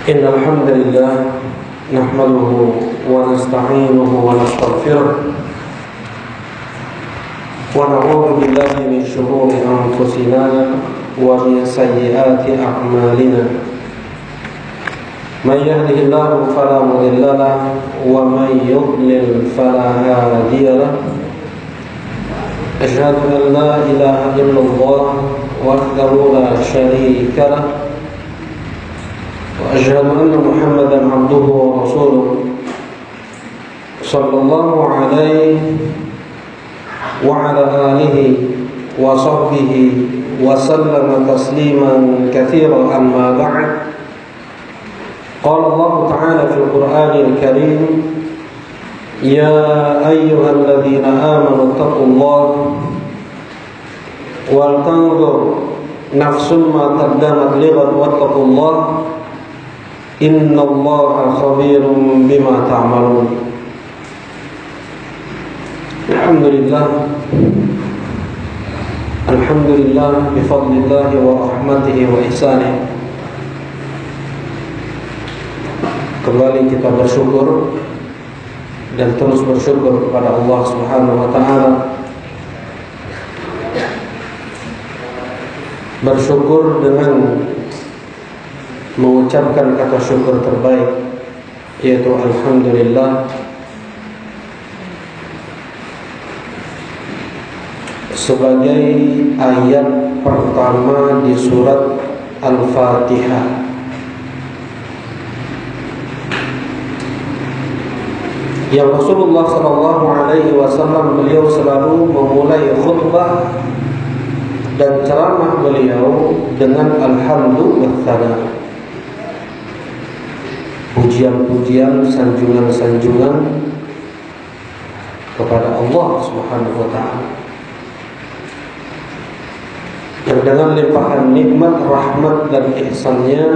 إن الحمد لله نحمده ونستعينه ونستغفره ونعوذ بالله من شرور أنفسنا ومن سيئات أعمالنا من يهده الله فلا مضل له ومن يضلل فلا هادي له أشهد أن لا إله إلا الله وحده لا شريك له وأشهد أن محمدا عبده ورسوله صلى الله عليه وعلى آله وصحبه وسلم تسليما كثيرا. أما بعد، قال الله تعالى في القرآن الكريم: يا أيها الذين آمنوا اتقوا الله ولتنظر نفس ما قدمت لغد واتقوا الله إن الله خبير بما تعملون. Alhamdulillah bifadlillah wa rahmatihi wa ihsanih. Kembali kita bersyukur dan terus bersyukur kepada Allah Subhanahu wa taala. Bersyukur dengan mengucapkan kata syukur terbaik, yaitu alhamdulillah, sebagai ayat pertama di surat Al-Fatihah. Yang Rasulullah sallallahu alaihi wasallam beliau selalu memulai khutbah dan ceramah beliau dengan alhamdulillah, pujian-pujian, sanjungan-sanjungan kepada Allah Subhanahu wa taala. Yang dengan limpahan nikmat, rahmat dan ihsannya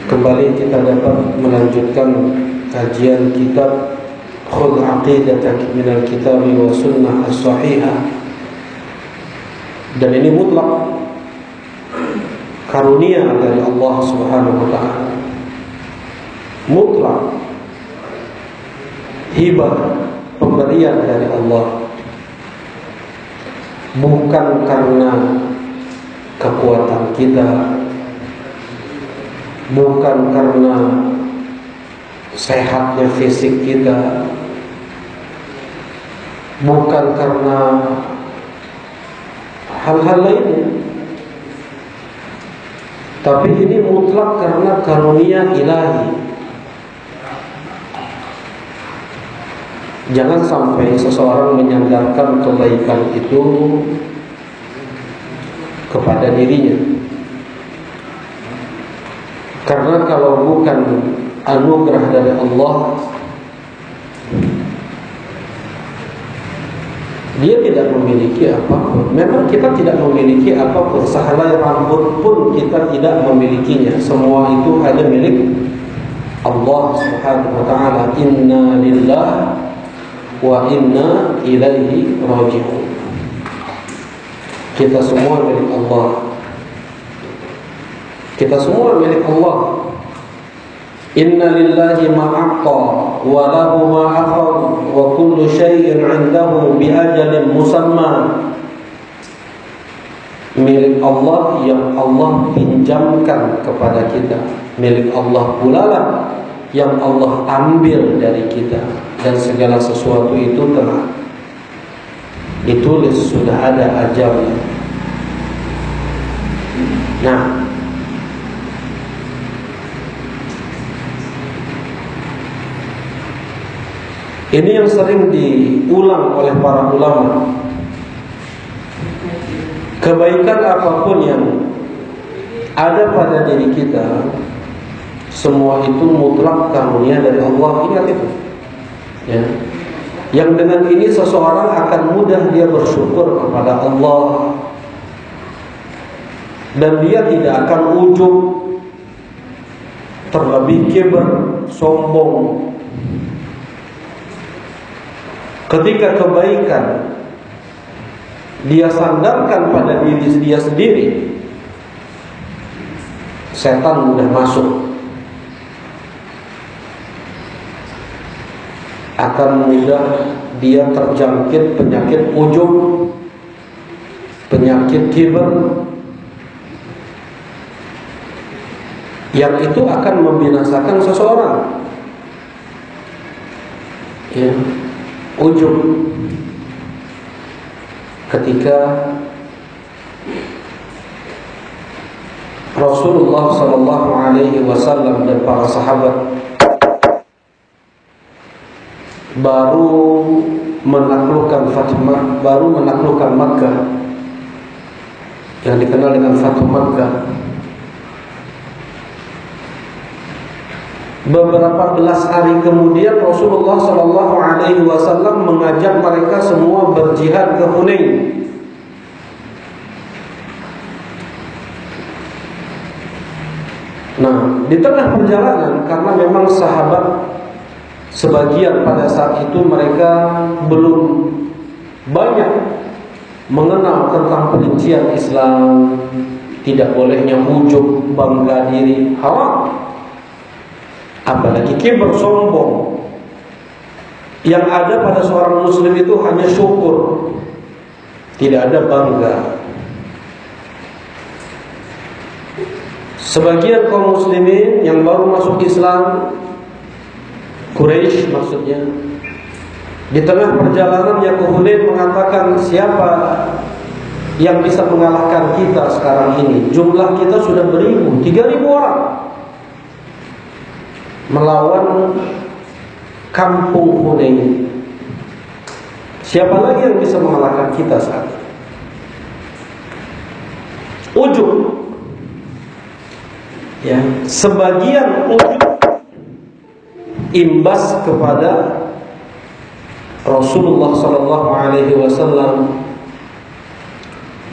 kembali kita dapat melanjutkan kajian kitab Khudh Aqidatak Minal Kitabi wa Sunnah As-Sahihah. Dan ini mutlak karunia dari Allah Subhanahu wa taala, mutlak hibah, pemberian dari Allah, bukan karena kekuatan kita, bukan karena sehatnya fisik kita, bukan karena hal-hal lainnya, tapi ini mutlak karena karunia ilahi. Jangan sampai seseorang menyandarkan kebaikan itu kepada dirinya, karena kalau bukan anugerah dari Allah, dia tidak memiliki apapun. Memang kita tidak memiliki apapun, sehelai rambut pun kita tidak memilikinya. Semua itu hanya milik Allah Subhanahu wa taala. Inna lillahi wa inna ilaihi raji'un. Kita semua milik Allah. Kita semua milik Allah. Inna lillahi ma a'ta wa lahu ma akhadha wa kullu syai'in 'indahu bi ajalin musamma. Milik Allah yang Allah pinjamkan kepada kita, milik Allah pula lah yang Allah ambil dari kita, dan segala sesuatu itu telah ditulis, sudah ada ajalnya. Nah, ini yang sering diulang oleh para ulama. Kebaikan apapun yang ada pada diri kita, semua itu mutlak karunia dari Allah. Ingat itu, ya. Yang dengan ini seseorang akan mudah dia bersyukur kepada Allah, dan dia tidak akan ujub, terlebih kibar, sombong. Ketika kebaikan dia sandarkan pada diri dia sendiri, setan mudah masuk, akan mudah dia terjangkit penyakit ujub, penyakit kibr, yang itu akan membinasakan seseorang. Ya, ujub ketika Rasulullah sallallahu alaihi wasallam dan para sahabat baru menaklukkan Makkah, yang dikenal dengan Fathu Makkah. Beberapa belas hari kemudian Rasulullah sallallahu alaihi wasallam mengajak mereka semua berjihad ke Hunain. Nah, di tengah perjalanan, karena memang sahabat sebagian pada saat itu mereka belum banyak mengenal tentang perincian Islam, tidak bolehnya ujub, bangga diri, haram, apalagi kibr, sombong. Yang ada pada seorang muslim itu hanya syukur, tidak ada bangga. Sebagian kaum muslimin yang baru masuk Islam, Quraisy maksudnya, di tengah perjalanannya ke Hunain mengatakan, siapa yang bisa mengalahkan kita sekarang ini? Jumlah kita sudah 3.000 orang melawan kampung Hunain. Siapa lagi yang bisa mengalahkan kita saat ini? Ujub. Ya, sebagian ujub imbas kepada Rasulullah sallallahu alaihi wasallam,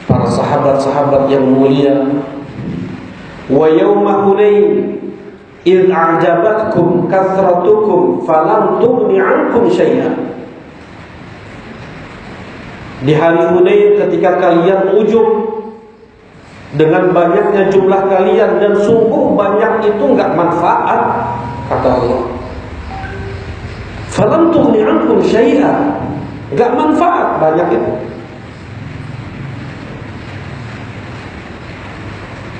para sahabat-sahabat yang mulia. Wa yauma Hunain idh a'jabatkum kathratukum falam tughni 'ankum syai'an. Di hari Hunain ketika kalian ujub dengan banyaknya jumlah kalian, dan sungguh banyak itu enggak manfaat, kata Allah. Falam tughni 'ankum syai'an, enggak manfaat banyak itu.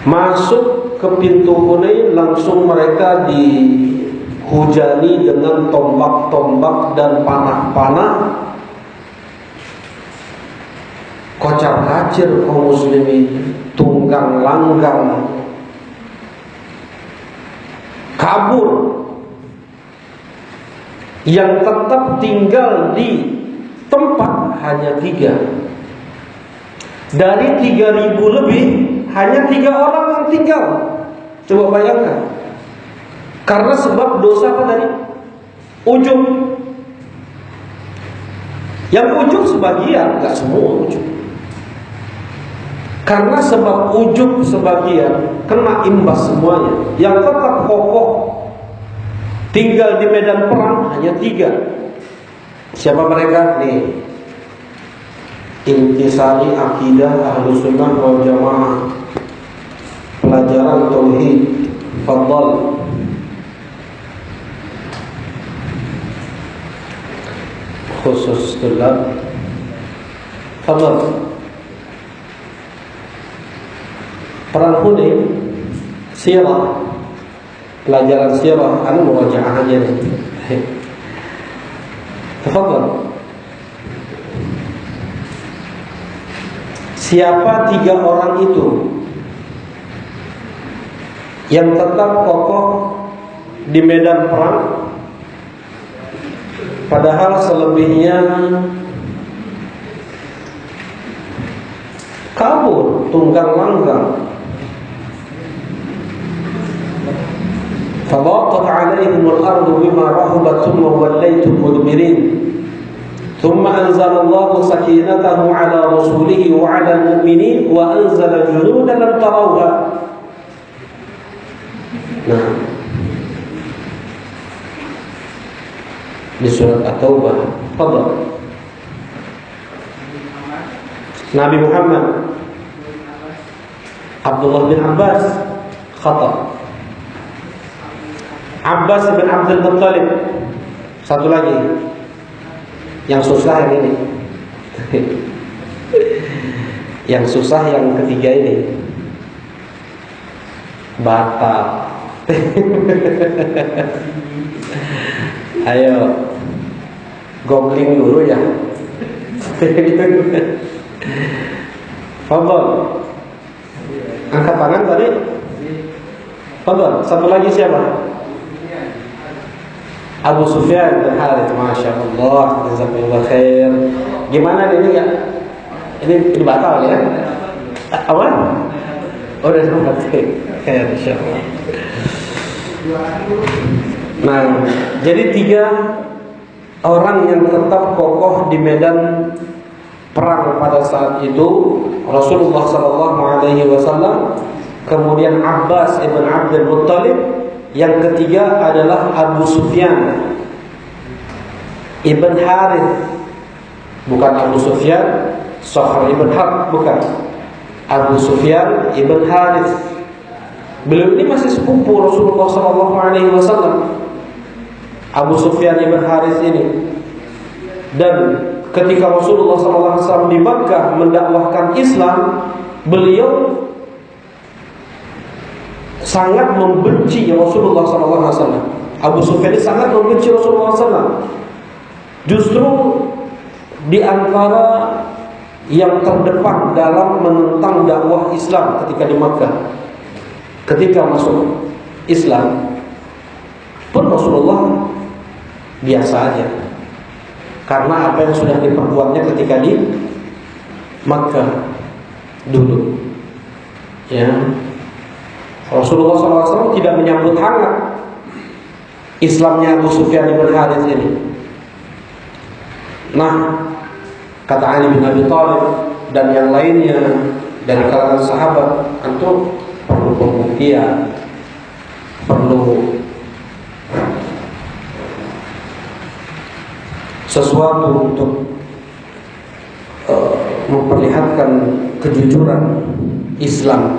Masuk ke pintu Hunain, langsung mereka dihujani dengan tombak-tombak dan panah-panah. Kocar-kacir kaum muslimin, tunggang langgang, kabur. Yang tetap tinggal di tempat hanya 3. Dari 3.000 lebih, hanya 3 orang yang tinggal. Coba bayangkan. Karena sebab dosa apa tadi? Ujub. Yang ujub sebagian, enggak semua ujub. Karena sebab ujub sebagian, kena imbas semuanya. Yang tetap kokoh tinggal di medan perang hanya 3. Siapa mereka? Nih, intisari akidah Ahlus Sunnah wal Jamaah, pelajaran tauhid. Fadhal. Khusus tulab. Fadhal. Perang Hunain, sirah, pelajaran sirah, murajaah aja nih. Tafadhal. Siapa 3 orang itu yang tetap kokoh di medan perang, padahal selebihnya kabur, tunggang langgang. فَضَاقَتْ عَلَيْهِمُ الْأَرْضُ بِمَا رَحُبَتْ ثُمَّ وَلَّيْتُمْ مُدْبِرِينَ ثُمَّ أَنزَلَ اللَّهُ سَكِينَتَهُ عَلَى رَسُولِهِ وَعَلَى الْمُؤْمِنِينَ وَأَنزَلَ جُنُودًا لَمْ تَرَوْهَا. Nah, di surat At-Taubah, fadhal. Nabi Muhammad, Abdullah bin Abbas, khata. Abbas bin Abdul Muttalib. Satu lagi. Yang susah yang ini. Yang susah yang ketiga ini. Batal. Ayo googling dulu ya. Fadhol. Angkat tangan tadi. Fadhol. Satu lagi siapa? Abu Sufyan bin Harits. Masya Allah. Jazakallah khair. Gimana ini ya? Ini batal ya? Apa? Oh, udah sempat khair insyaallah. Nah, jadi 3 orang yang tetap kokoh di medan perang pada saat itu, Rasulullah sallallahu alaihi wasallam, kemudian Abbas ibn Abdul Muttalib, yang ketiga adalah Abu Sufyan ibn Harits. Bukan Abu Sufyan Sakhr ibn Harb, bukan. Abu Sufyan ibn Harits. Beliau ini masih sepupu Rasulullah sallallahu alaihi wasallam. Abu Sufyan ibn Harits ini. Dan ketika Rasulullah sallallahu alaihi wasallam di Makkah mendakwahkan Islam, beliau sangat membenci Rasulullah sallallahu alaihi wasallam. Abu Sufyan ini sangat membenci Rasulullah sallallahu alaihi wasallam. Justru di antara yang terdepan dalam menentang dakwah Islam ketika di Makkah. Ketika masuk Islam pun Rasulullah biasa aja, karena apa yang sudah diperbuatnya ketika di Makkah dulu. Ya, Rasulullah SAW tidak menyambut hangat Islamnya Abu Sufyan bin Harits ini. Nah, kata Ali bin Abi Thalib dan yang lainnya dari kalangan sahabat, tentu perlu pembuktian, perlu sesuatu untuk memperlihatkan kejujuran Islam.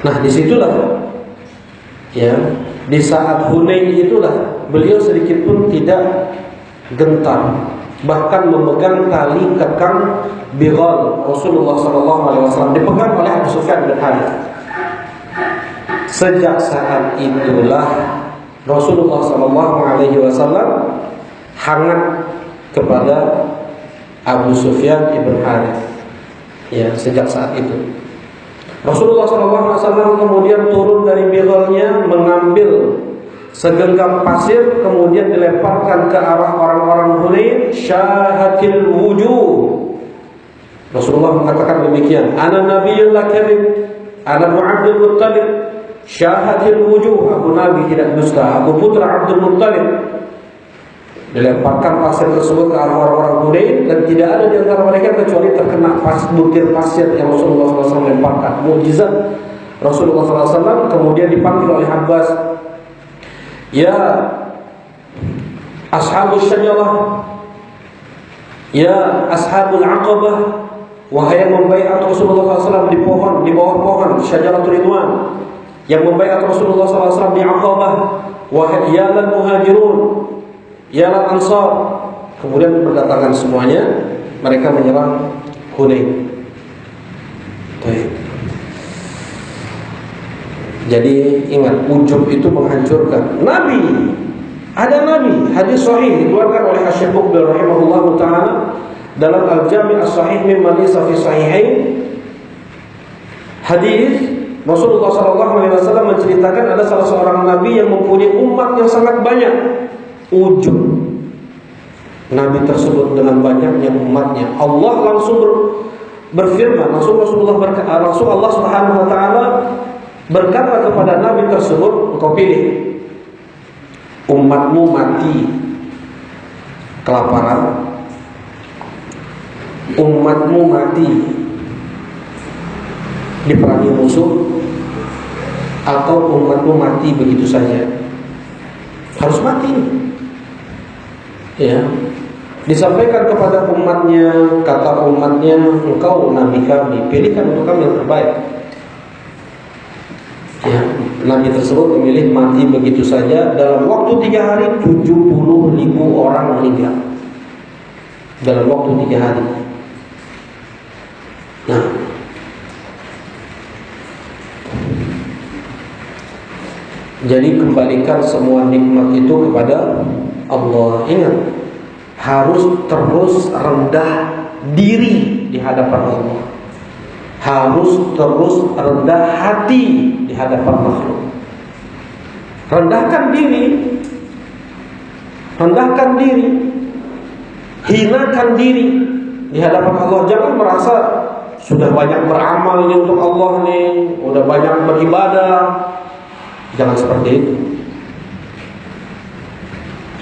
Nah, disitulah ya, di saat Hunain itulah beliau sedikit pun tidak gentar, bahkan memegang tali kekang Bighal Rasulullah SAW, dipegang oleh Abu Sufyan bin Harits. Sejak saat itulah Rasulullah SAW hangat kepada Abu Sufyan bin Harits. Ya, sejak saat itu Rasulullah SAW kemudian turun dari Bighalnya, mengambil segenggam pasir, kemudian dilemparkan ke arah orang-orang Hunain. Syahatil wujuh. Rasulullah mengatakan demikian, ana nabiyyun la kadhib, ana Abdul Muttalib. Syahatil wujuh, aku nabi tidak dusta, aku putra Abdul Muttalib. Dilemparkan pasir tersebut ke arah orang-orang Hunain, dan tidak ada di antara mereka kecuali terkena butir pasir yang Rasulullah SAW lemparkan. Mukjizat Rasulullah SAW. Kemudian dipanggil oleh Abbas, ya ashabul syajarah, ya ashabul aqabah, wahai yang membaiat Rasulullah SAW di pohon, di bawah pohon Syajaratul Ridwan, yang membaiat Rasulullah SAW di Aqabah, wahai ya lal muhajirun, ya lal ansar. Kemudian berdatangan semuanya, mereka menyerang Hunain. Jadi ingat, ujub itu menghancurkan. Nabi, ada Nabi, hadis sahih dikeluarkan oleh Asy-Syaikh Muqbil rahimahullahu taala dalam Al-Jami' As-Sahih mimma laysa fi sahihain. Hadis Rasulullah SAW menceritakan ada salah seorang nabi yang mempunyai umat yang sangat banyak. Ujub nabi tersebut dengan banyaknya umatnya, Allah langsung berfirman, langsung Rasulullah berkata, langsung Allah Subhanahu wa taala berkata kepada nabi tersebut, engkau pilih, umatmu mati kelaparan, umatmu mati diperangi musuh, atau umatmu mati begitu saja. Harus mati. Ya, disampaikan kepada umatnya, kata umatnya, engkau nabi kami, pilihkan untuk kami yang terbaik. Ya, Nabi tersebut memilih mati begitu saja. Dalam waktu 3 hari 70.000 orang meninggal. Dalam waktu 3 hari. Nah, jadi kembalikan semua nikmat itu kepada Allah. Ingat, harus terus rendah diri di hadapan Allah. Harus terus rendah hati di hadapan makhluk. Rendahkan diri. Rendahkan diri. Hinakan diri di hadapan Allah. Jangan merasa sudah banyak beramal nih untuk Allah nih, udah banyak beribadah. Jangan seperti itu.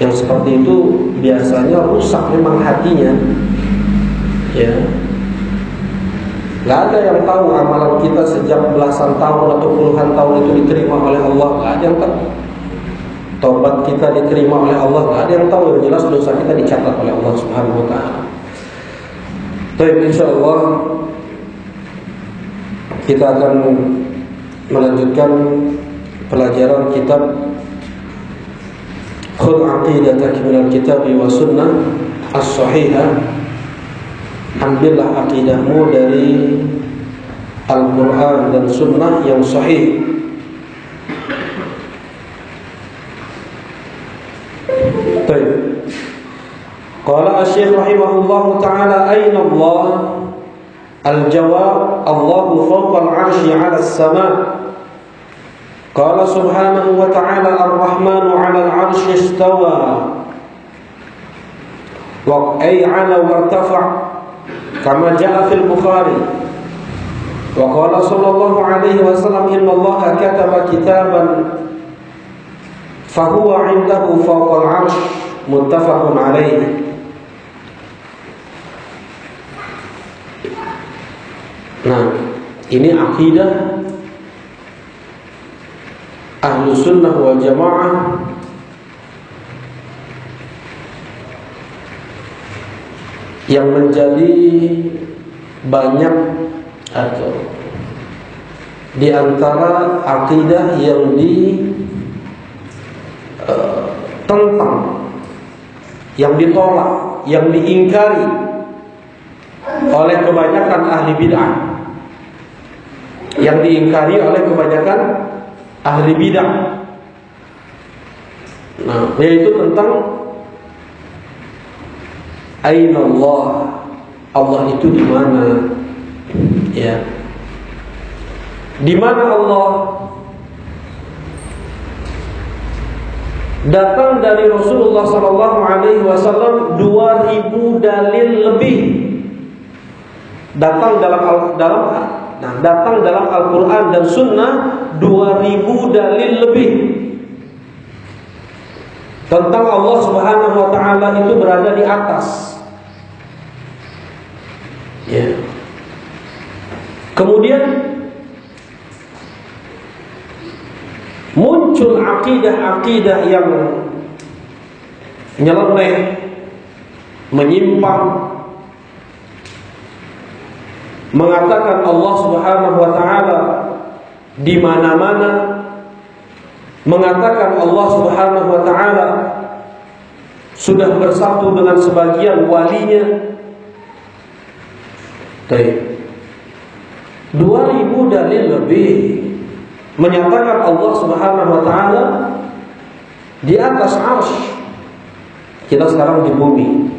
Yang seperti itu biasanya rusak memang hatinya. Ya. Gak ada yang tahu amalan kita sejak belasan tahun atau puluhan tahun itu diterima oleh Allah. Gak ada yang tahu. Taubat kita diterima oleh Allah. Gak ada yang tahu. Yang jelas dosa kita dicatat oleh Allah Subhanahu wa ta'ala. Baik, insyaallah kita akan melanjutkan pelajaran kitab Khudh aqidataka minal kitabi wa sunnah as-sahihah. Ambillah akidahmu dari Al-Quran dan Sunnah yang sahih. Baik. Qala Asy-Syaikh rahimahullahu ta'ala, aina Allah? Al-jawab, Allahu fawqa al-'arsy 'ala as-sama'. Qala subhanahu wa ta'ala, Ar-Rahmanu 'ala al-'arsy istawa. Wa ay 'ala wartafa'. Kama jaa fil Bukhari. Wa qala sallallahu alaihi wasallam, inna Allah kataba kitaban fa huwa 'indahu fawqa al-'arsy, muttafaqun alaihi. Nah, ini akidah Ahlus Sunnah wal Jamaah yang menjadi banyak atau di antara akidah yang ditentang, yang ditolak, yang diingkari oleh kebanyakan ahli bid'ah, yang diingkari oleh kebanyakan ahli bid'ah. Nah, yaitu tentang aina Allah. Allah itu di mana? Ya. Di mana Allah? Datang dari Rasulullah sallallahu alaihi wasallam 2000 dalil lebih. Datang dalam Al-Qur'an dan Sunnah 2000 dalil lebih tentang Allah Subhanahu wa ta'ala itu berada di atas. Ya. Kemudian muncul akidah-akidah yang nyeleneh, menyimpang, mengatakan Allah Subhanahu wa ta'ala di mana-mana, mengatakan Allah Subhanahu wa ta'ala sudah bersatu dengan sebagian walinya. Baik. 2000 dalil lebih menyatakan Allah Subhanahu wa ta'ala di atas arsy. Kita sekarang di bumi.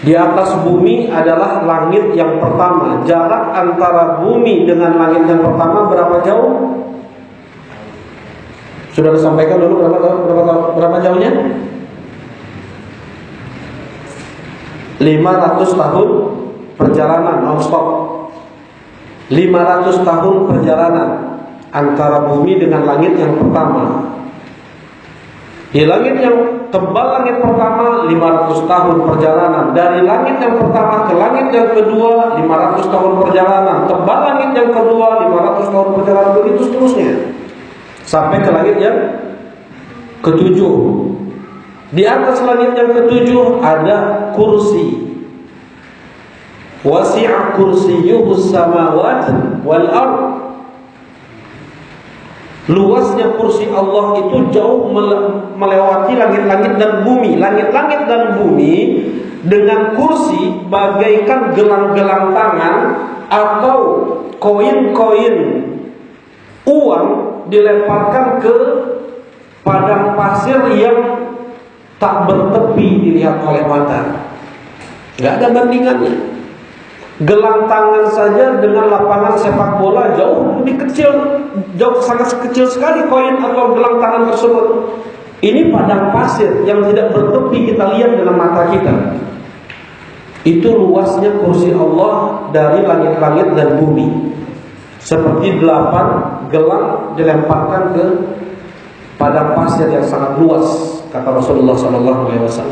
Di atas bumi adalah langit yang pertama. Jarak antara bumi dengan langit yang pertama berapa jauh? Sudah disampaikan dulu berapa jauhnya? 500 tahun perjalanan non-stop. 500 tahun perjalanan antara bumi dengan langit yang pertama. Di langit yang tebal, langit pertama 500 tahun perjalanan. Dari langit yang pertama ke langit yang kedua 500 tahun perjalanan. Tebal langit yang kedua 500 tahun perjalanan, begitu seterusnya sampai ke langit yang ketujuh. Di atas langit yang ketujuh ada kursi. Wasi'a kursiyyuhus samawati wal ardh. Luasnya kursi Allah itu jauh melewati langit-langit dan bumi. Langit-langit dan bumi dengan kursi bagaikan gelang-gelang tangan atau koin-koin uang dilemparkan ke padang pasir yang tak bertepi dilihat oleh mata. Gak ada bandingannya. Gelang tangan saja dengan lapangan sepak bola jauh lebih kecil, jauh sangat kecil sekali koin atau gelang tangan tersebut. Ini padang pasir yang tidak bertepi kita lihat dengan mata kita. Itu luasnya kursi Allah dari langit-langit dan bumi. Seperti 8 gelang dilemparkan ke padang pasir yang sangat luas, kata Rasulullah SAW.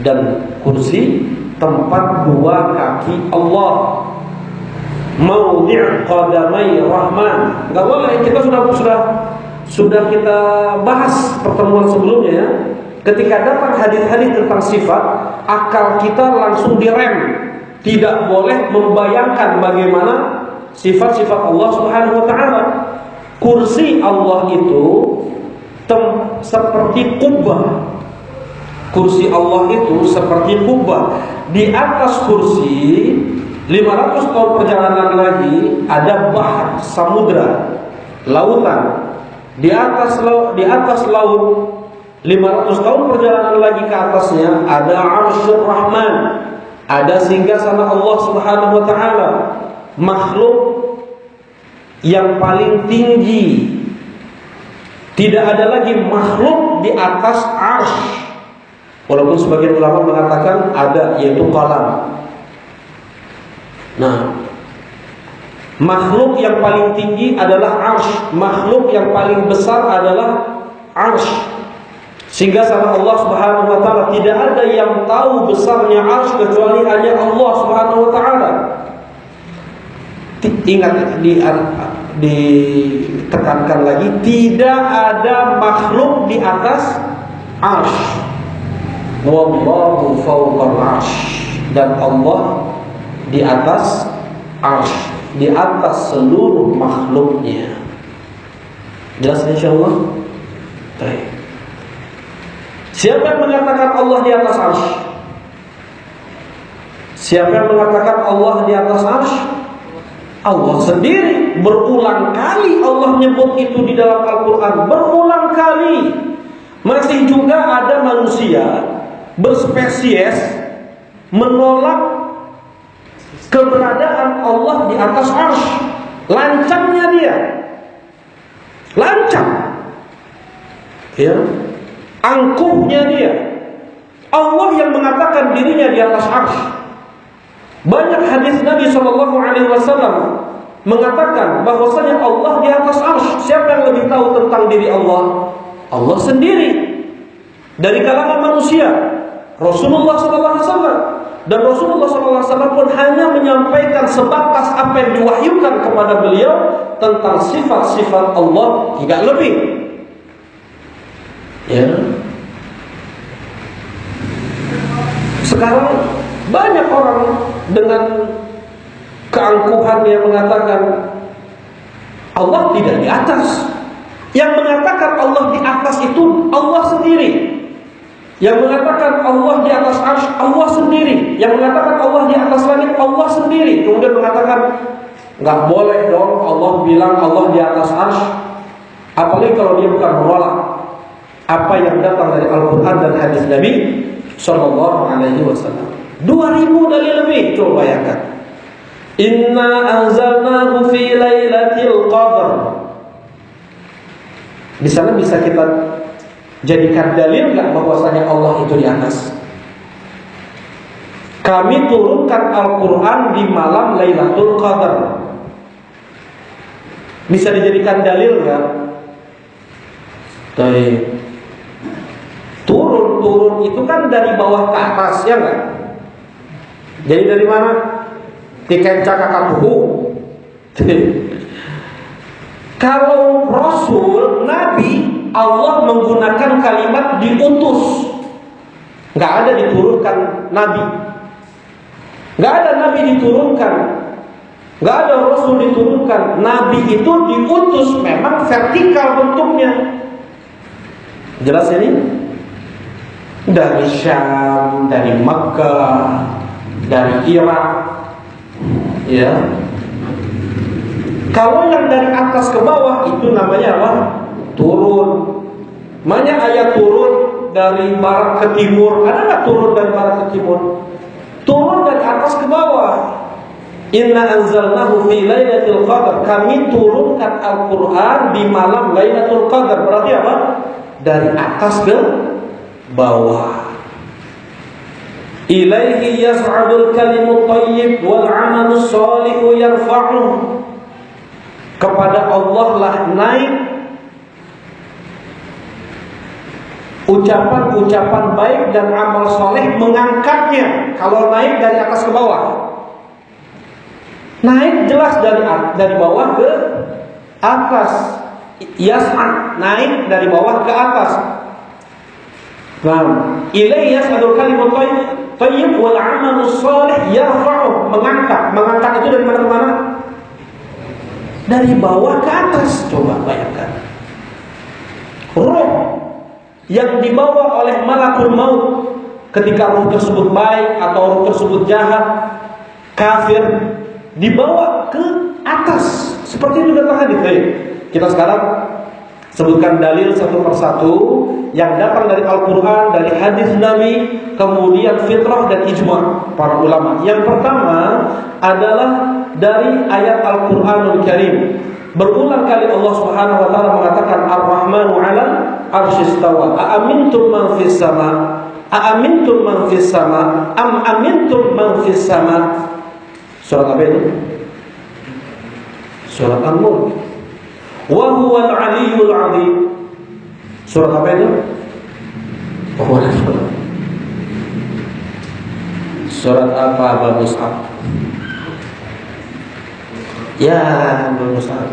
Dan kursi tempat 2 kaki Allah, maudhi' qadamai rahman. Enggak boleh, kita sudah kita bahas pertemuan sebelumnya ya. Ketika datang hadis-hadis tentang sifat, akal kita langsung direm. Tidak boleh membayangkan bagaimana sifat-sifat Allah Subhanahu wa taala. Kursi Allah itu seperti kubah. Kursi Allah itu seperti kubah. Di atas kursi 500 tahun perjalanan lagi ada bahar, samudra, lautan. Di atas laut 500 tahun perjalanan lagi ke atasnya ada Arsyur Rahman, ada singgasana Allah Subhanahu wa taala, makhluk yang paling tinggi. Tidak ada lagi makhluk di atas arsy. Walaupun sebagian ulama mengatakan ada, yaitu qalam. Nah, makhluk yang paling tinggi adalah arsy, makhluk yang paling besar adalah arsy. Sehingga sama Allah Subhanahu wa taala tidak ada yang tahu besarnya arsy kecuali hanya Allah Subhanahu wa taala. Ingat, ditekankan lagi, tidak ada makhluk di atas arsy. Wallahu fawqal arsy, dan Allah di atas arsy, di atas seluruh makhluknya. Jelas insyaallah? Baik. Siapa yang mengatakan Allah di atas arsy? Siapa yang mengatakan Allah di atas arsy? Allah sendiri. Berulang kali Allah menyebut itu di dalam Al-Quran. Berulang kali. Masih juga ada manusia berspesies menolak keberadaan Allah di atas arsy. Lancangnya dia, lancang ya, angkuhnya dia. Allah yang mengatakan dirinya di atas arsy. Banyak hadis Nabi SAW mengatakan bahwasanya Allah di atas arsy. Siapa yang lebih tahu tentang diri Allah? Allah sendiri. Dari kalangan manusia Rasulullah SAW, dan Rasulullah SAW pun hanya menyampaikan sebatas apa yang diwahyukan kepada beliau tentang sifat-sifat Allah, tidak lebih. Ya. Sekarang banyak orang dengan keangkuhan yang mengatakan Allah tidak di atas. Yang mengatakan Allah di atas itu Allah sendiri. Yang mengatakan Allah di atas arsy Allah sendiri. Yang mengatakan Allah di atas langit Allah sendiri. Kemudian mengatakan nggak boleh dong Allah bilang Allah di atas arsy. Apalagi kalau dia bukan menolak apa yang datang dari Al-Quran dan hadis Nabi Sallallahu Alaihi Wasallam. 2000 dalil lebih. Coba bayangkan. Inna anzalnahu fi lailatul qadar. Di sana bisa kita jadikan dalil enggak bahwasanya Allah itu di atas? Kami turunkan Al-Quran di malam Lailatul Qadar. Bisa dijadikan dalil enggak? Turun itu kan dari bawah ke atas, ya enggak? Jadi dari mana? Dikencak kakabuhu. Kalau Rasul, Nabi, Allah menggunakan kalimat diutus. Nggak ada diturunkan Nabi. Nggak ada Nabi diturunkan. Nggak ada Rasul Rasul diturunkan, Nabi itu diutus memang vertikal bentuknya. Jelas ini? Dari Syam, dari Makkah, dari Irak, ya. Kalau yang dari atas ke bawah itu namanya apa? Turun. Banyak ayat turun dari barat ke timur. Ada nggak turun dari barat ke timur? Turun dari atas ke bawah. Inna anzalnahu fi lailatul qadar. Kami turunkan Al-Quran di malam Lailatul Qadar. Berarti apa? Dari atas ke bawah. Ilaihi yas'adul kalimut thayyib wal 'amalus shalihu yarfa'uh. Kepada Allah lah naik ucapan-ucapan baik dan amal soleh mengangkatnya. Kalau naik dari atas ke bawah, naik jelas dari bawah ke atas. Yas'ad, naik dari bawah ke atas. Nah, ilaihi yas'adul kalimut thayyib wal 'amalus shalih yarfa'uh, mengangkat. Mengangkat itu dari mana ke mana? Dari bawah ke atas. Coba bayangkan. Roh yang dibawa oleh malakul maut ketika roh tersebut baik atau roh tersebut jahat, kafir, dibawa ke atas. Seperti itu datang hadis. Kita sekarang sebutkan dalil satu persatu yang datang dari Al-Quran, dari hadis Nabi, kemudian fitrah dan ijma' para ulama. Yang pertama adalah dari ayat Al-Quranul Karim. Berulang kali Allah Subhanahu wa taala mengatakan Ar-Rahmanu 'alal 'arsy istawa. Aamintum man fis sama? Aamintum man fis sama? Am amintum man fis sama? Surat apa itu? Surat An-Nur. Wa huwal 'aliyyul 'azim. Surat apa itu? Surat apa Abu Mus'ab? Ya, Abu Mus'ab.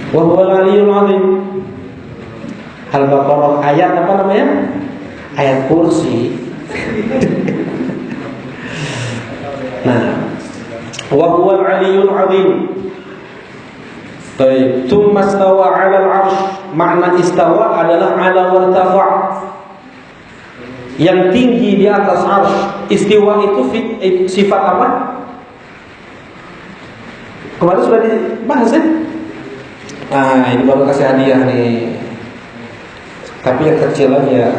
Wa huwal 'aliyyul 'azim. Al-Baqarah ayat apa namanya? Ayat kursi. Nah, wa huwal 'aliyyul 'azim. Baik, tsumma istawa 'alal 'arsy. Makna istawa adalah 'ala wartafa', yang tinggi di atas 'arsy. Istiwa itu sifat apa? Kemarin sudah dibahas ya? Nah, ini baru kasih hadiah nih. Tapi yang kecil aja.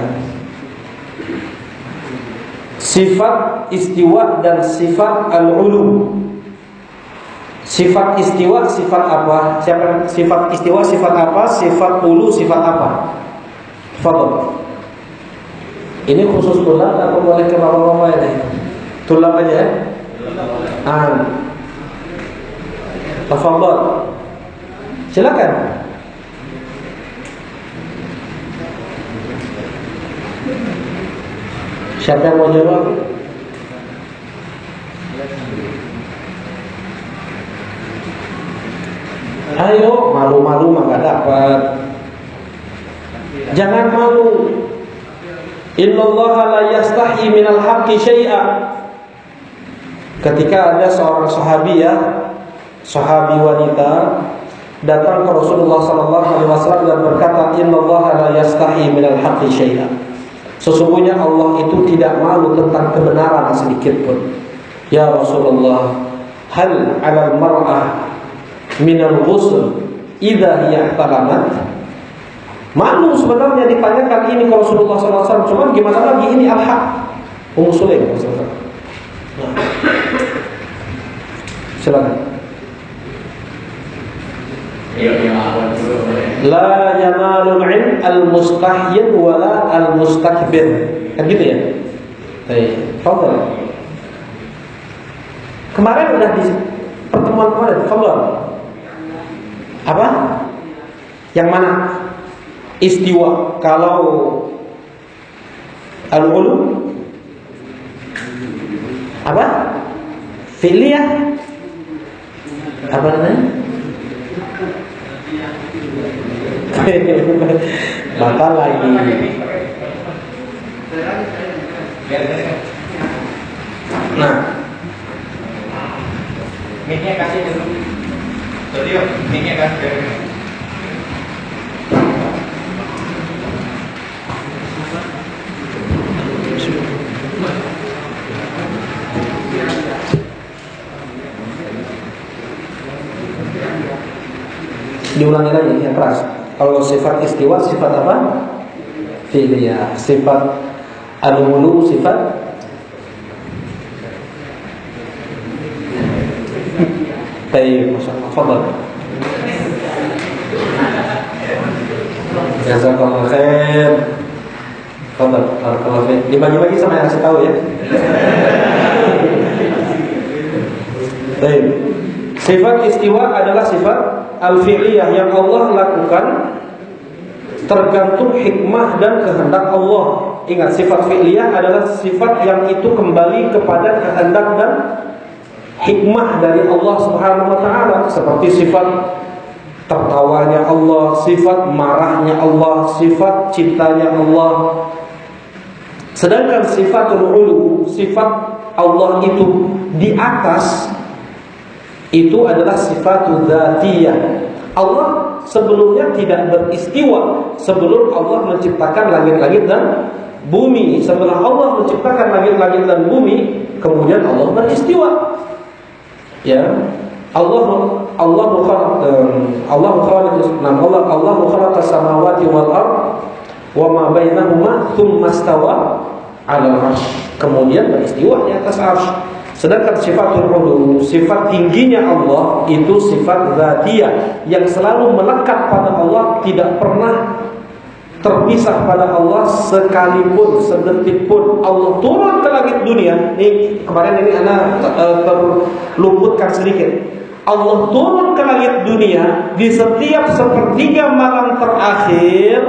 Sifat istiwa dan sifat al-ulu. Sifat istiwa sifat apa? Sifat istiwa sifat apa? Sifat ulu sifat apa? Fadhol. Ini khusus tulab atau boleh ke bapak-bapak ini? Tulab aja ya? Tafadhol. Silakan. Siapa yang mau jawab? Ayo, malu-malu mah gak dapat. Jangan malu. Innallaha la yastahi minal haqqi syai'a. Ketika ada seorang sahabi wanita datang ke Rasulullah sallallahu alaihi wasallam dan berkata, "Innallaha la yastahi minal haqqi syai'a." Sesungguhnya Allah itu tidak malu tentang kebenaran sedikit pun. Ya Rasulullah, hal 'alal mar'ah minal ghusl idza hiya talamat? Malu sebenarnya ditanyakan ini ke Rasulullah SAW. Cuma gimana lagi, ini al-haq. Ummu Sulaim. Nah. Silakan. La yamalul 'ilm al-mustahyin wala al-mustakbir. Kan gitu ya? Baik. Fadhal. Kemarin udah di pertemuan kemarin, fadhal. Apa? Yang mana? Istiwa. Kalau al-ulu apa? Fi'liyah. Apa namanya? Batal lagi. Nah, Mic-nya kasih dulu. Jadi mic-nya kasih. Diulangi lagi yang keras. Kalau sifat istiwa sifat apa? Fi'liyah. Sifat al-ulu sifat baik. Masyaallah. Fadhal. Jazakallahu khair. Fadhal. Barakallahu fiik. Dibagi-bagi sama yang kasih tahu ya. Baik. Sifat istiwa adalah sifat al-fi'liyah yang Allah lakukan tergantung hikmah dan kehendak Allah. Ingat, sifat fi'liyah adalah sifat yang itu kembali kepada kehendak dan hikmah dari Allah Subhanahu wa taala, seperti sifat tertawanya Allah, sifat marahnya Allah, sifat cintanya Allah. Sedangkan sifatul ulu, sifat Allah itu di atas, itu adalah sifatul dzatiyah. Allah sebelumnya tidak beristiwa sebelum Allah menciptakan langit-langit dan bumi. Setelah Allah menciptakan langit-langit dan bumi, kemudian Allah beristiwa. Ya, Allah khalaqa samawati wal ard wa ma bainahuma tsumma stawa 'alal 'arsy. Kemudian beristiwa di atas 'arsy. Sedangkan sifatul ulu, sifat tingginya Allah itu sifat dzatiyah yang selalu melekat pada Allah, tidak pernah terpisah pada Allah sekalipun, sedetik pun. Allah turun ke langit dunia. Ini kemarin ini ana terluputkan sedikit. Allah turun ke langit dunia di setiap sepertiga malam terakhir.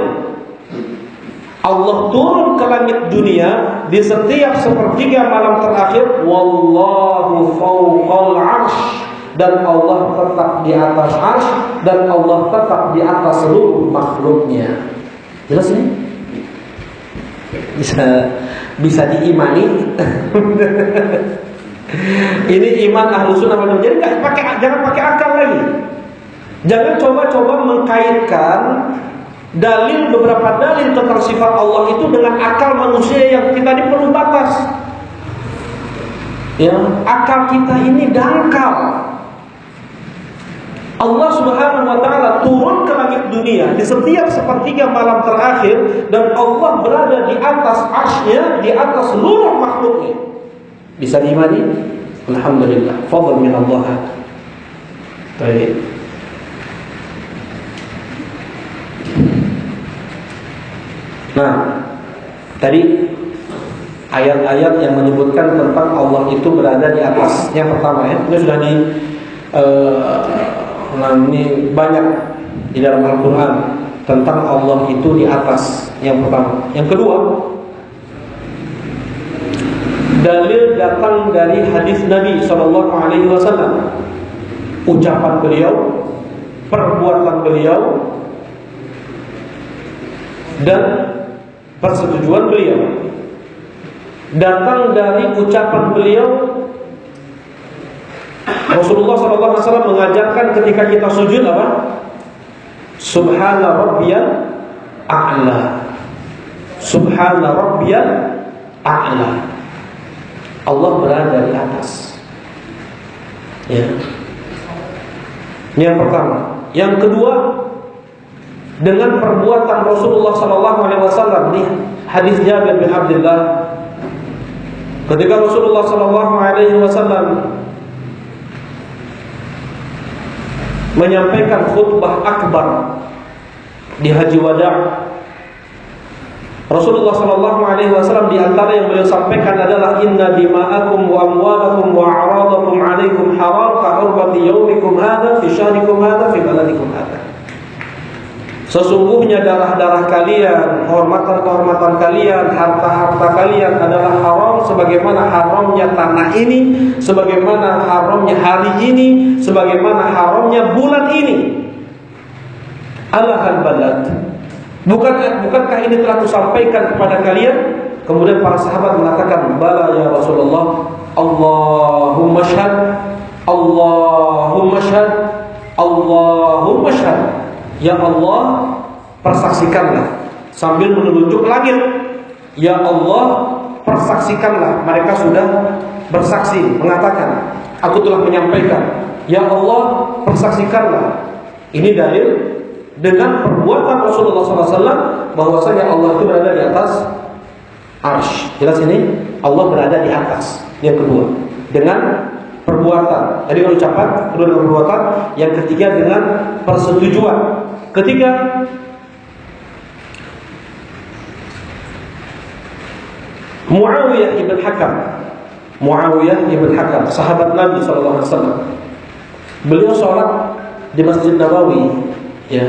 Allah turun ke langit dunia di setiap sepertiga malam terakhir. Wallahu fawqal 'arsy, dan Allah tetap di atas 'arsy, dan Allah tetap di atas seluruh makhluknya. Jelas ini? Bisa diimani. Ini iman ahlu sunnah wal jamaah. Jadi jangan pakai akal lagi. Jangan coba-coba mengkaitkan beberapa dalil tentang sifat Allah itu dengan akal manusia yang kita ini perlu batas. Ya, akal kita ini dangkal. Allah Subhanahu wa taala turun ke langit dunia di setiap sepertiga malam terakhir, dan Allah berada di atas arsy-Nya, di atas seluruh makhluknya. Bisa diimani? Alhamdulillah, fadl min Allah. Baik. Nah, tadi ayat-ayat yang menyebutkan tentang Allah itu berada di atas. Yang pertama ya, ini sudah ini banyak di dalam Al-Quran tentang Allah itu di atas. Yang pertama. Yang kedua, dalil datang dari hadis Nabi SAW, ucapan beliau, perbuatan beliau, dan persetujuan beliau. Datang dari ucapan beliau. Rasulullah SAW mengajarkan ketika kita sujud apa? Subhana rabbiyal a'la. Subhana rabbiyal a'la. Allah berada di atas. Ya. Yang pertama. Yang kedua, dengan perbuatan Rasulullah SAW di hadis Jabir bin Abdullah, ketika Rasulullah SAW menyampaikan khutbah akbar di Haji Wada', Rasulullah SAW di antara yang beliau sampaikan adalah inna dima'akum wa amwalakum wa a'radakum 'alaikum haram ka hurmati yaumikum hadza fi syahrikum hadza fi baladikum hadza. Sesungguhnya darah-darah kalian, kehormatan-kehormatan kalian, harta-harta kalian adalah haram sebagaimana haramnya tanah ini, sebagaimana haramnya hari ini, sebagaimana haramnya bulan ini. Alahal balad. Bukankah ini telah kusampaikan kepada kalian? Kemudian para sahabat mengatakan, bala ya Rasulullah, Allahumma syhad. Allahumma syahad, Allahumma syahad. Ya Allah, persaksikanlah, sambil menunjuk langit. Ya Allah, persaksikanlah. Mereka sudah bersaksi, mengatakan, aku telah menyampaikan. Ya Allah, persaksikanlah. Ini dalil dengan perbuatan Rasulullah SAW bahwasanya Allah itu berada di atas arsy. Jelas ini? Allah berada di atas. Yang kedua, dengan perbuatan. Tadi dengan ucapan, kedua dengan perbuatan. Yang ketiga dengan persetujuan. Ketiga, Muawiyah ibn Hakam. Muawiyah ibn Hakam, sahabat Nabi SAW. Beliau sholat di Masjid Nabawi, ya.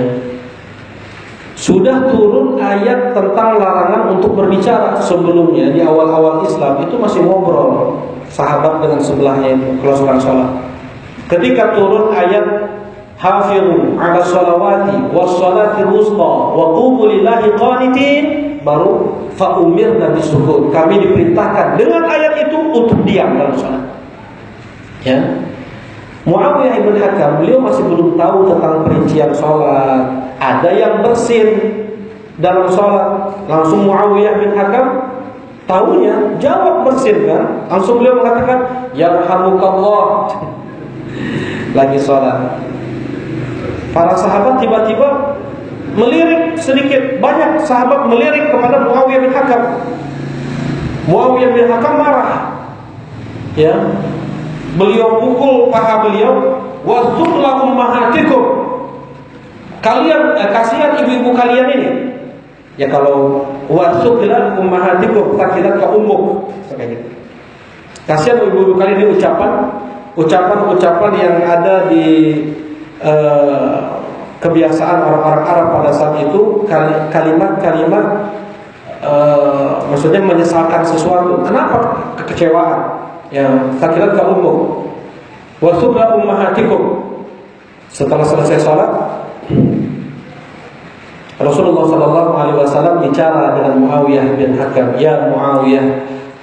Sudah turun ayat tentang larangan untuk berbicara. Sebelumnya di awal-awal Islam itu masih ngobrol sahabat dengan sebelahnya itu kalau sedang sholat. Ketika turun ayat hafizu 'ala sholawati was sholatil wusta wa qumu lillahi qanitin, baru fa umirna bisukut. Kami diperintahkan dengan ayat itu untuk diam dalam sholat. Ya. Muawiyah ibn Hakam, beliau masih belum tahu tentang perincian sholat. Ada yang bersin dalam sholat. Langsung Muawiyah bin Hakam tahunya jawab bersin kan. Langsung beliau mengatakan, yarhamukallah. Lagi sholat. Para sahabat tiba-tiba melirik sedikit. Banyak sahabat melirik kepada Muawiyah bin Hakam. Muawiyah bin Hakam marah. Ya. Beliau pukul paha beliau, wazuqla ummahatikum. Kalian kasihan ibu-ibu kalian ini. Ya kalau wazuqla ummahatikum, takilat ka ummuk. Kayak gitu. Kasihan ibu-ibu kalian ini ucapan yang ada di kebiasaan orang-orang Arab pada saat itu, kalimat-kalimat maksudnya menyesalkan sesuatu. Kenapa? Kekecewaan. Ya, takilat ka ummuk wa subra ummahatikum. Setelah selesai salat, Rasulullah sallallahu alaihi wasallam bicara dengan Muawiyah bin Hakam, ya Muawiyah,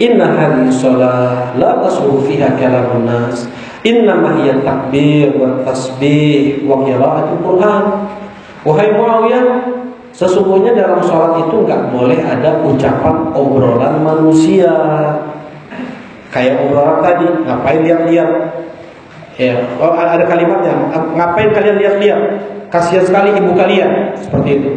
inna hadhihi shalah la tasluhu fiha kalamun nas, innama hiya takbir wa tasbih wa qiraatul Quran. Wahai Muawiyah, sesungguhnya dalam salat itu enggak boleh ada ucapan obrolan manusia. Kayak obrolan tadi, ngapain lihat-lihat? Ya, oh, ada kalimatnya, ngapain kalian lihat-lihat? Kasihan sekali ibu kalian, seperti itu.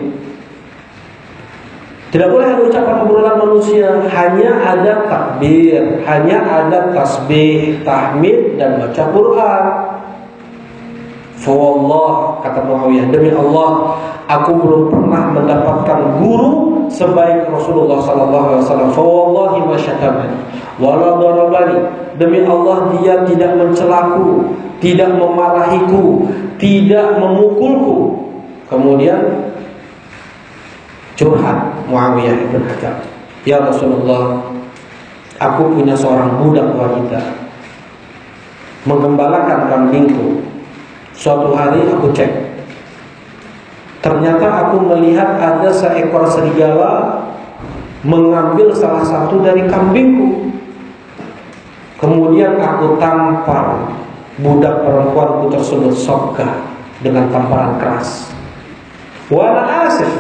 Tidak boleh ada ucapan obrolan manusia, hanya ada takbir, hanya ada tasbih, tahmid dan baca Quran. Fawallah, kata Muawiyah, demi Allah, aku belum pernah mendapatkan guru sebaik Rasulullah sallallahu alaihi wasallam. Fawallahi ma syatamani wala darabani. Demi Allah, dia tidak mencelaku, tidak memarahiku, tidak memukulku. Kemudian curhat Muawiyah ibn Hakam, ya Rasulullah, aku punya seorang budak wanita menggembalakan kambingku. Suatu hari aku cek, ternyata aku melihat ada seekor serigala mengambil salah satu dari kambingku. Kemudian aku tampar budak perempuanku tersebut sokah dengan tamparan keras. Wala asif,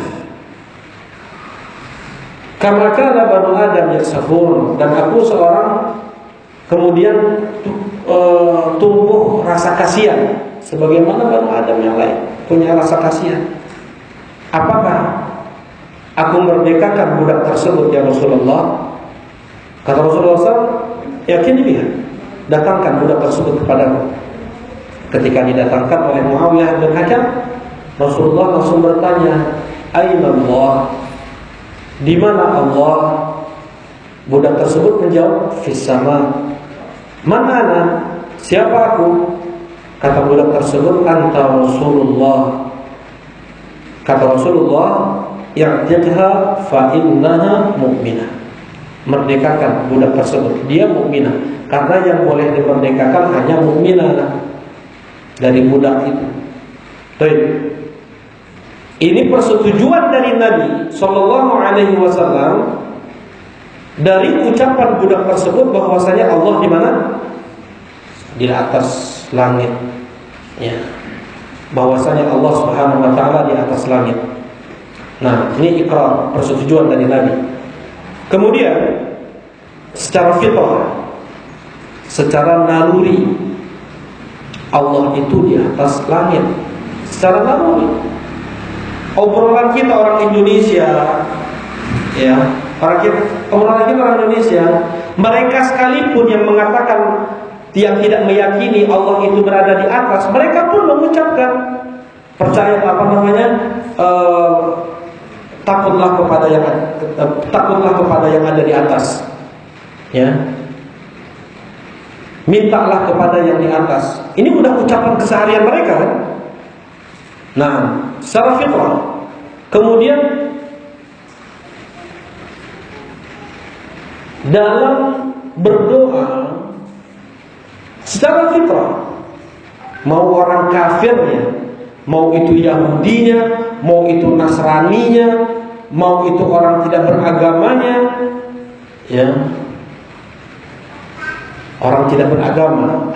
kama kana banu Adam yaksafun, dan aku seorang kemudian tumbuh rasa kasihan sebagaimana banu Adam yang lain punya rasa kasihan. Apakah aku merdekakan budak tersebut ya Rasulullah? Kata Rasulullah SAW, yakin dia, datangkan budak tersebut kepadaku. Ketika didatangkan oleh Muawiyah bin Hakam, Rasulullah langsung bertanya, aina Allah? Di mana Allah? Budak tersebut menjawab, fis sama. Man ana? Siapa aku? Kata budak tersebut, anta Rasulullah. Kata Rasulullah, i'tiqha fa innaha mu'minah. Merdekakan budak tersebut, dia mukminah. Karena yang boleh dimerdekakan hanya mukminah dari budak itu. Baik. Ini persetujuan dari Nabi sallallahu alaihi wasallam dari ucapan budak tersebut bahwasanya Allah di mana? Di atas langit. Ya. Bahwasanya Allah Subhanahu wa taala di atas langit. Nah, ini ikrar, persetujuan dari Nabi. Kemudian secara fitrah, secara naluri, Allah itu di atas langit. Secara naluri. Obrolan kita orang Indonesia, ya, obrolan kita orang Indonesia, mereka sekalipun yang mengatakan, yang tidak meyakini Allah itu berada di atas, mereka pun mengucapkan percaya takutlah kepada yang ada di atas, ya, mintalah kepada yang di atas. Ini udah ucapan keseharian mereka kan? Nah, secara fitrah. Kemudian dalam berdoa secara fitrah, mau orang kafirnya, mau itu Yahudinya, mau itu Nasraninya, mau itu orang tidak beragamanya, ya, orang tidak beragama,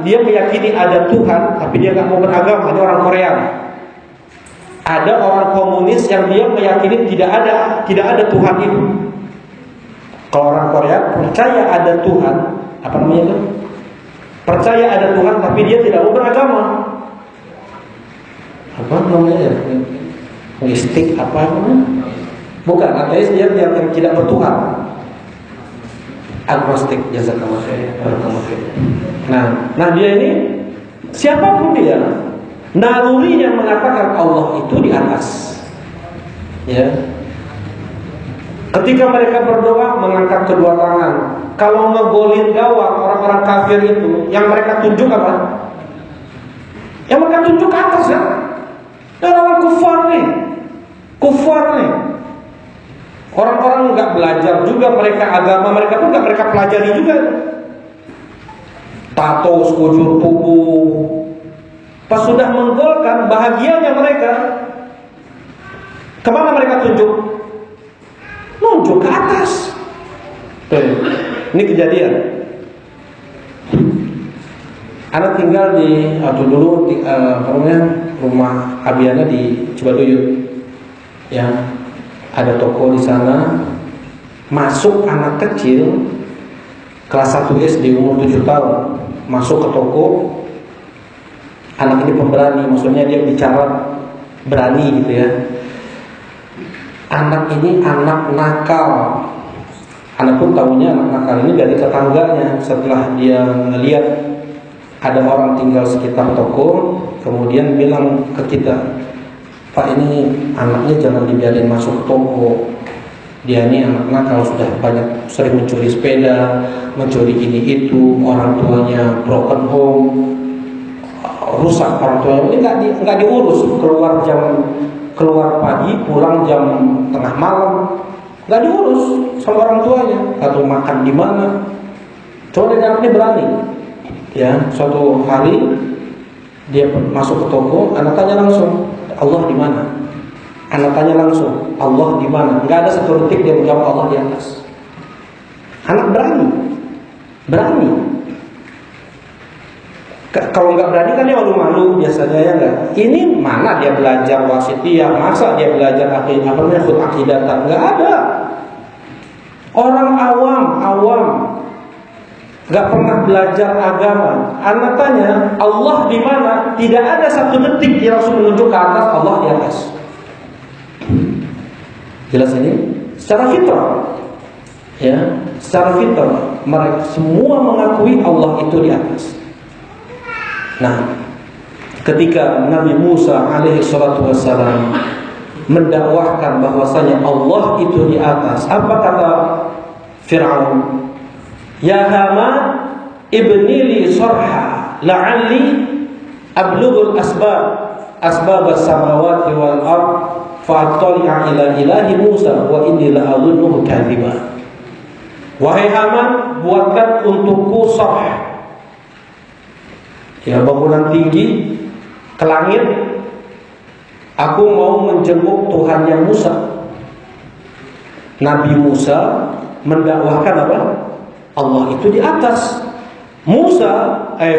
dia meyakini ada Tuhan, tapi dia nggak mau beragama. Ini orang Korea. Ada orang komunis yang dia meyakini tidak ada Tuhan itu. Kalau orang Korea percaya ada Tuhan, apa namanya itu? Percaya ada Tuhan, tapi dia tidak mau beragama. Apa namanya? Agnostik apa namanya? Bukan, ateis, dia yang tidak bertuhan. Agnostik, jazakallah khair. Nah dia ini siapapun dia, nalurinya mengatakan Allah itu di atas. Ya. Ketika mereka berdoa mengangkat kedua tangan. Kalau ngegolin gawang orang-orang kafir itu, yang mereka tunjuk apa? Yang mereka tunjuk ke atas ya. Dan orang kufar nih. Orang-orang nggak belajar juga, mereka agama mereka pun nggak mereka pelajari juga. Tato sekujur tubuh. Pas sudah menggolkan, bahagianya mereka. Kemana mereka tunjuk? Nunjuk ke atas. Ini kejadian. Anak tinggal di rumah Abiana di Cibaduyut. Ya, ada toko di sana. Masuk anak kecil kelas 1 SD umur 7 tahun, masuk ke toko. Anak ini pemberani, maksudnya dia bicara berani gitu ya. Anak ini anak nakal. Anak pun tahunya anak nakal ini dari tetangganya. Setelah dia melihat ada orang tinggal sekitar toko, kemudian bilang ke kita, Pak, ini anaknya jangan dibiarin masuk toko. Dia ini anak nakal, sudah banyak sering mencuri sepeda, mencuri ini itu, orang tuanya broken home, rusak orang tuanya. Ini nggak diurus, keluar pagi, pulang jam tengah malam, nggak diurus sama orang tuanya. Atau makan di mana? Coba dari anaknya berani. Ya, suatu hari dia masuk ke toko, anak tanya langsung, Allah di mana? Anak tanya langsung, Allah di mana? Nggak ada satu detik dia menjawab Allah di atas. Anak berani. Kalau nggak berani kan dia malu-malu biasanya, ya nggak. Ini mana dia belajar wasitiyah, masa dia belajar akidatan? Nggak ada. Orang awam, nggak pernah belajar agama. Anak tanya Allah di mana? Tidak ada satu detik dia langsung menunjuk ke atas, Allah di atas. Jelas ini? Secara fitrah, ya, secara fitrah mereka semua mengakui Allah itu di atas. Nah, ketika Nabi Musa alaihi salatu wassalam mendakwahkan bahwasanya Allah itu di atas, apa kata Fir'aun? Ya Haman ibni li sarha la'alli ablughul asbab as-samawati wal ard fa'attali'a ila ilahi Musa wa inni la'adhunnuhu kadhiba. Wahai Haman, buatkan untukku sarh, ya, bangunan tinggi ke langit. Aku mau menjenguk Tuhannya Musa. Nabi Musa mendakwahkan apa? Allah itu di atas.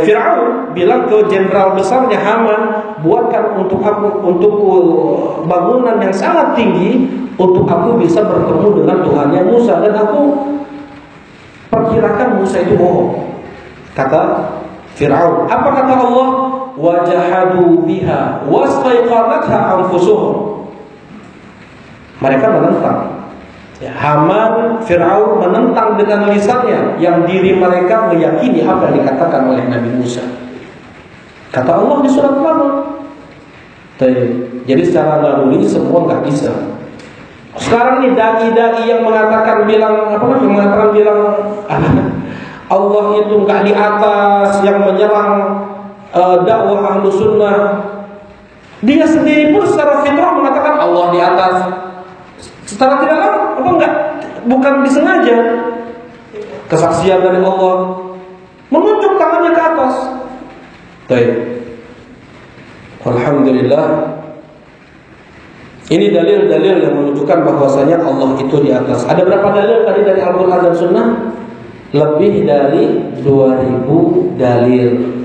Fir'aun bilang ke jenderal besarnya Haman, buatkan untuk bangunan yang sangat tinggi untuk aku bisa bertemu dengan Tuhannya Musa, dan aku perkirakan Musa itu bohong. Kata Fir'aun. Apa kata Allah? Wajahadu biha wastaiqanatha anfusuhum. Mereka menentang. Haman, Fir'aun menentang dengan lisannya, yang diri mereka meyakini apa yang dikatakan oleh Nabi Musa. Kata Allah di surat Maryam. Jadi secara naluri semua nggak bisa. Sekarang ini dai-dai yang mengatakan bilang Allah itu nggak di atas, yang menyerang dakwah ahlu sunnah, dia sendiri pun secara fitrah mengatakan Allah di atas. Secara tidak bukan disengaja, kesaksian dari Allah menunjuk tangannya ke atas. Baik. Alhamdulillah. Ini dalil-dalil yang menunjukkan bahwasanya Allah itu di atas. Ada berapa dalil tadi dari Al-Quran dan Sunnah? Lebih dari 2000 dalil.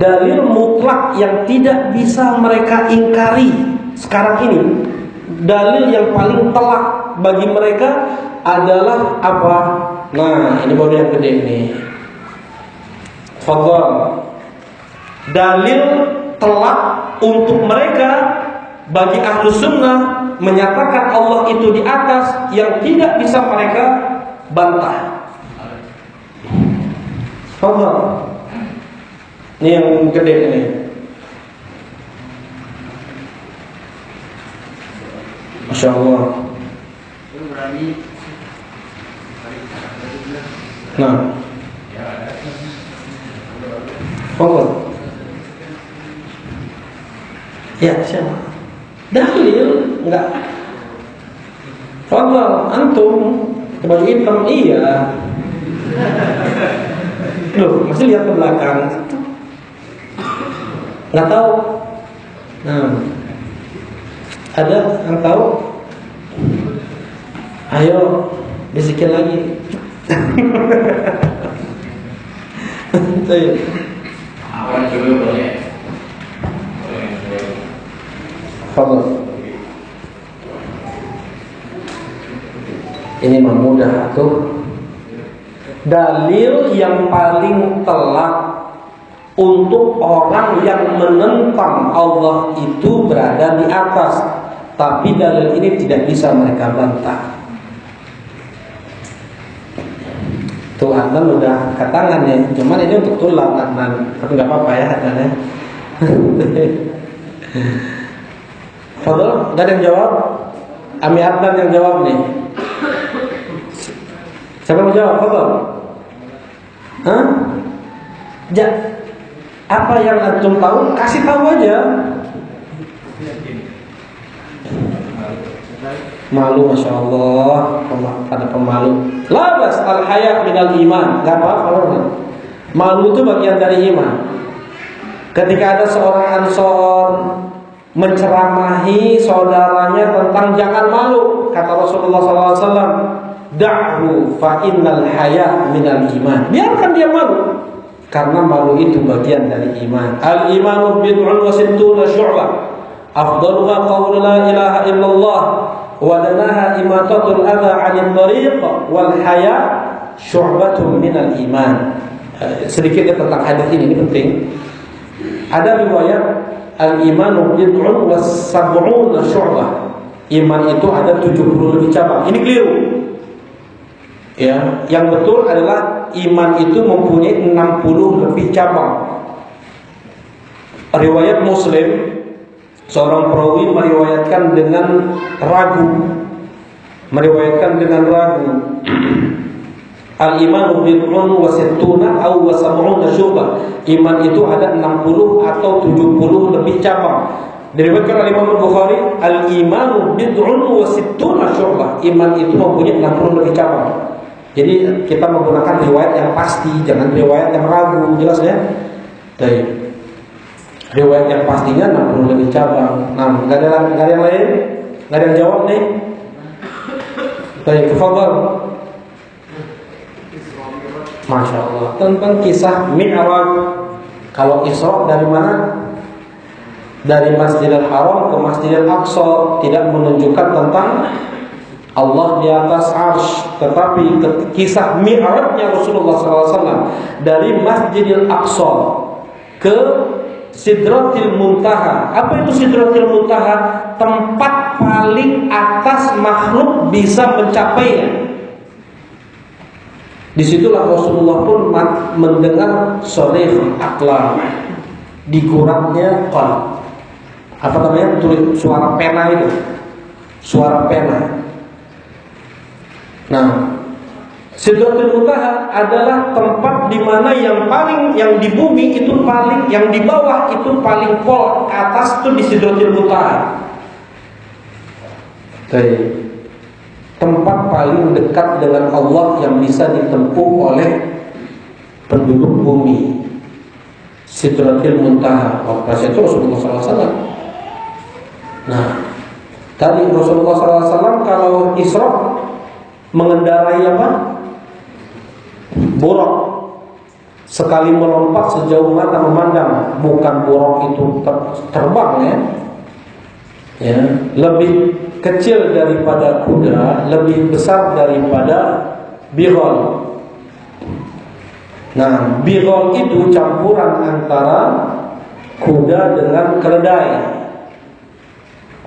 Dalil mutlak yang tidak bisa mereka ingkari sekarang ini. Dalil yang paling telak bagi mereka adalah apa? Nah, ini baru yang gede ini. Fadhal. Dalil telak untuk mereka bagi ahlu sunnah menyatakan Allah itu di atas, yang tidak bisa mereka bantah. Fadhal. Ini yang gede ini. Masya Allah. Nah, Fadhal. Ya, siapa? Dalil enggak? Fadhal, antum baju hitam, iya. Loh, masih lihat ke belakang. Nggak tahu. Nah, ada yang tahu? Ayo, bisikin lagi. Awal dulu boleh. Fadhal. Ini mah mudah tuh. Dalil yang paling telak untuk orang yang menentang Allah itu berada di atas, tapi dalil ini tidak bisa mereka bantah. Tuh Adnan udah ke tangannya, cuman ini untuk tulang Adnan, tapi nggak apa-apa ya Adnan ya. Fadhal, ada yang jawab? Ami Adnan yang jawab nih. Siapa mau jawab? Fadhal. Hah? Apa yang antum tahu, kasih tahu aja. Malu, masya Allah, ada pemalu. Labas al-haya minal iman. Gak apa-apa. Malu itu bagian dari iman. Ketika ada seorang Ansor menceramahi saudaranya tentang jangan malu, kata Rasulullah SAW, da'hu fa innal haya minal iman. Biarkan dia malu, karena malu itu bagian dari iman. Al-imanu bid'un wa sittuna syu'bah, afdaluha qawlu la ilaha illallah, wa danaha imatatul adha 'anil tariq, wal haya syu'batun minal iman. Sedikit tentang hadis ini penting. Ada riwayat al-imanu bid'un wa sab'una syu'bah. Iman itu ada 70 lebih cabang. Ini keliru. Ya, yang betul adalah iman itu mempunyai 60 lebih cabang. Riwayat Muslim, seorang perawi meriwayatkan dengan ragu. Al-imanu bid'un wa sittuna aw wa sab'una syu'bah. Iman itu ada 60 atau 70 lebih cabang. Diriwayatkan oleh Imam Bukhari, al-imanu bid'un wa sittuna syu'bah. Iman itu mempunyai 60 lebih cabang. Jadi kita menggunakan riwayat yang pasti, jangan riwayat yang ragu, jelas ya? Baik. Riwayat yang pastinya 60 lebih cabang. Nah, nggak ada yang lain? Nggak ada yang jawab nih? Baik, tafadhal. Masya Allah. Tentang kisah Mi'raj. Kalau Isra dari mana? Dari Masjidil Haram ke Masjidil Aqsa. Tidak menunjukkan tentang Allah di atas arsy, tetapi kisah Mi'rajnya Rasulullah SAW dari Masjidil Aqsa ke Sidratil Muntaha. Apa itu Sidratil Muntaha? Tempat paling atas makhluk bisa mencapainya. Disitulah Rasulullah pun mendengar soreh aklam, diguratnya qalb. Apa namanya? Suara pena itu, suara pena. Nah, Sidratul Muntaha adalah tempat di mana yang di bumi itu paling, yang di bawah itu paling pol, ke atas itu di Sidratul Muntaha. Tempat paling dekat dengan Allah yang bisa ditempuh oleh penduduk bumi. Sidratul Muntaha. Pas itu Rasulullah SAW. Nah, tadi Rasulullah SAW kalau Isra mengendarai apa? Buraq. Sekali melompat sejauh mata memandang. Bukan buraq itu terbang ya. Ya, lebih kecil daripada kuda, lebih besar daripada bighal. Nah, bighal itu campuran antara kuda dengan keledai.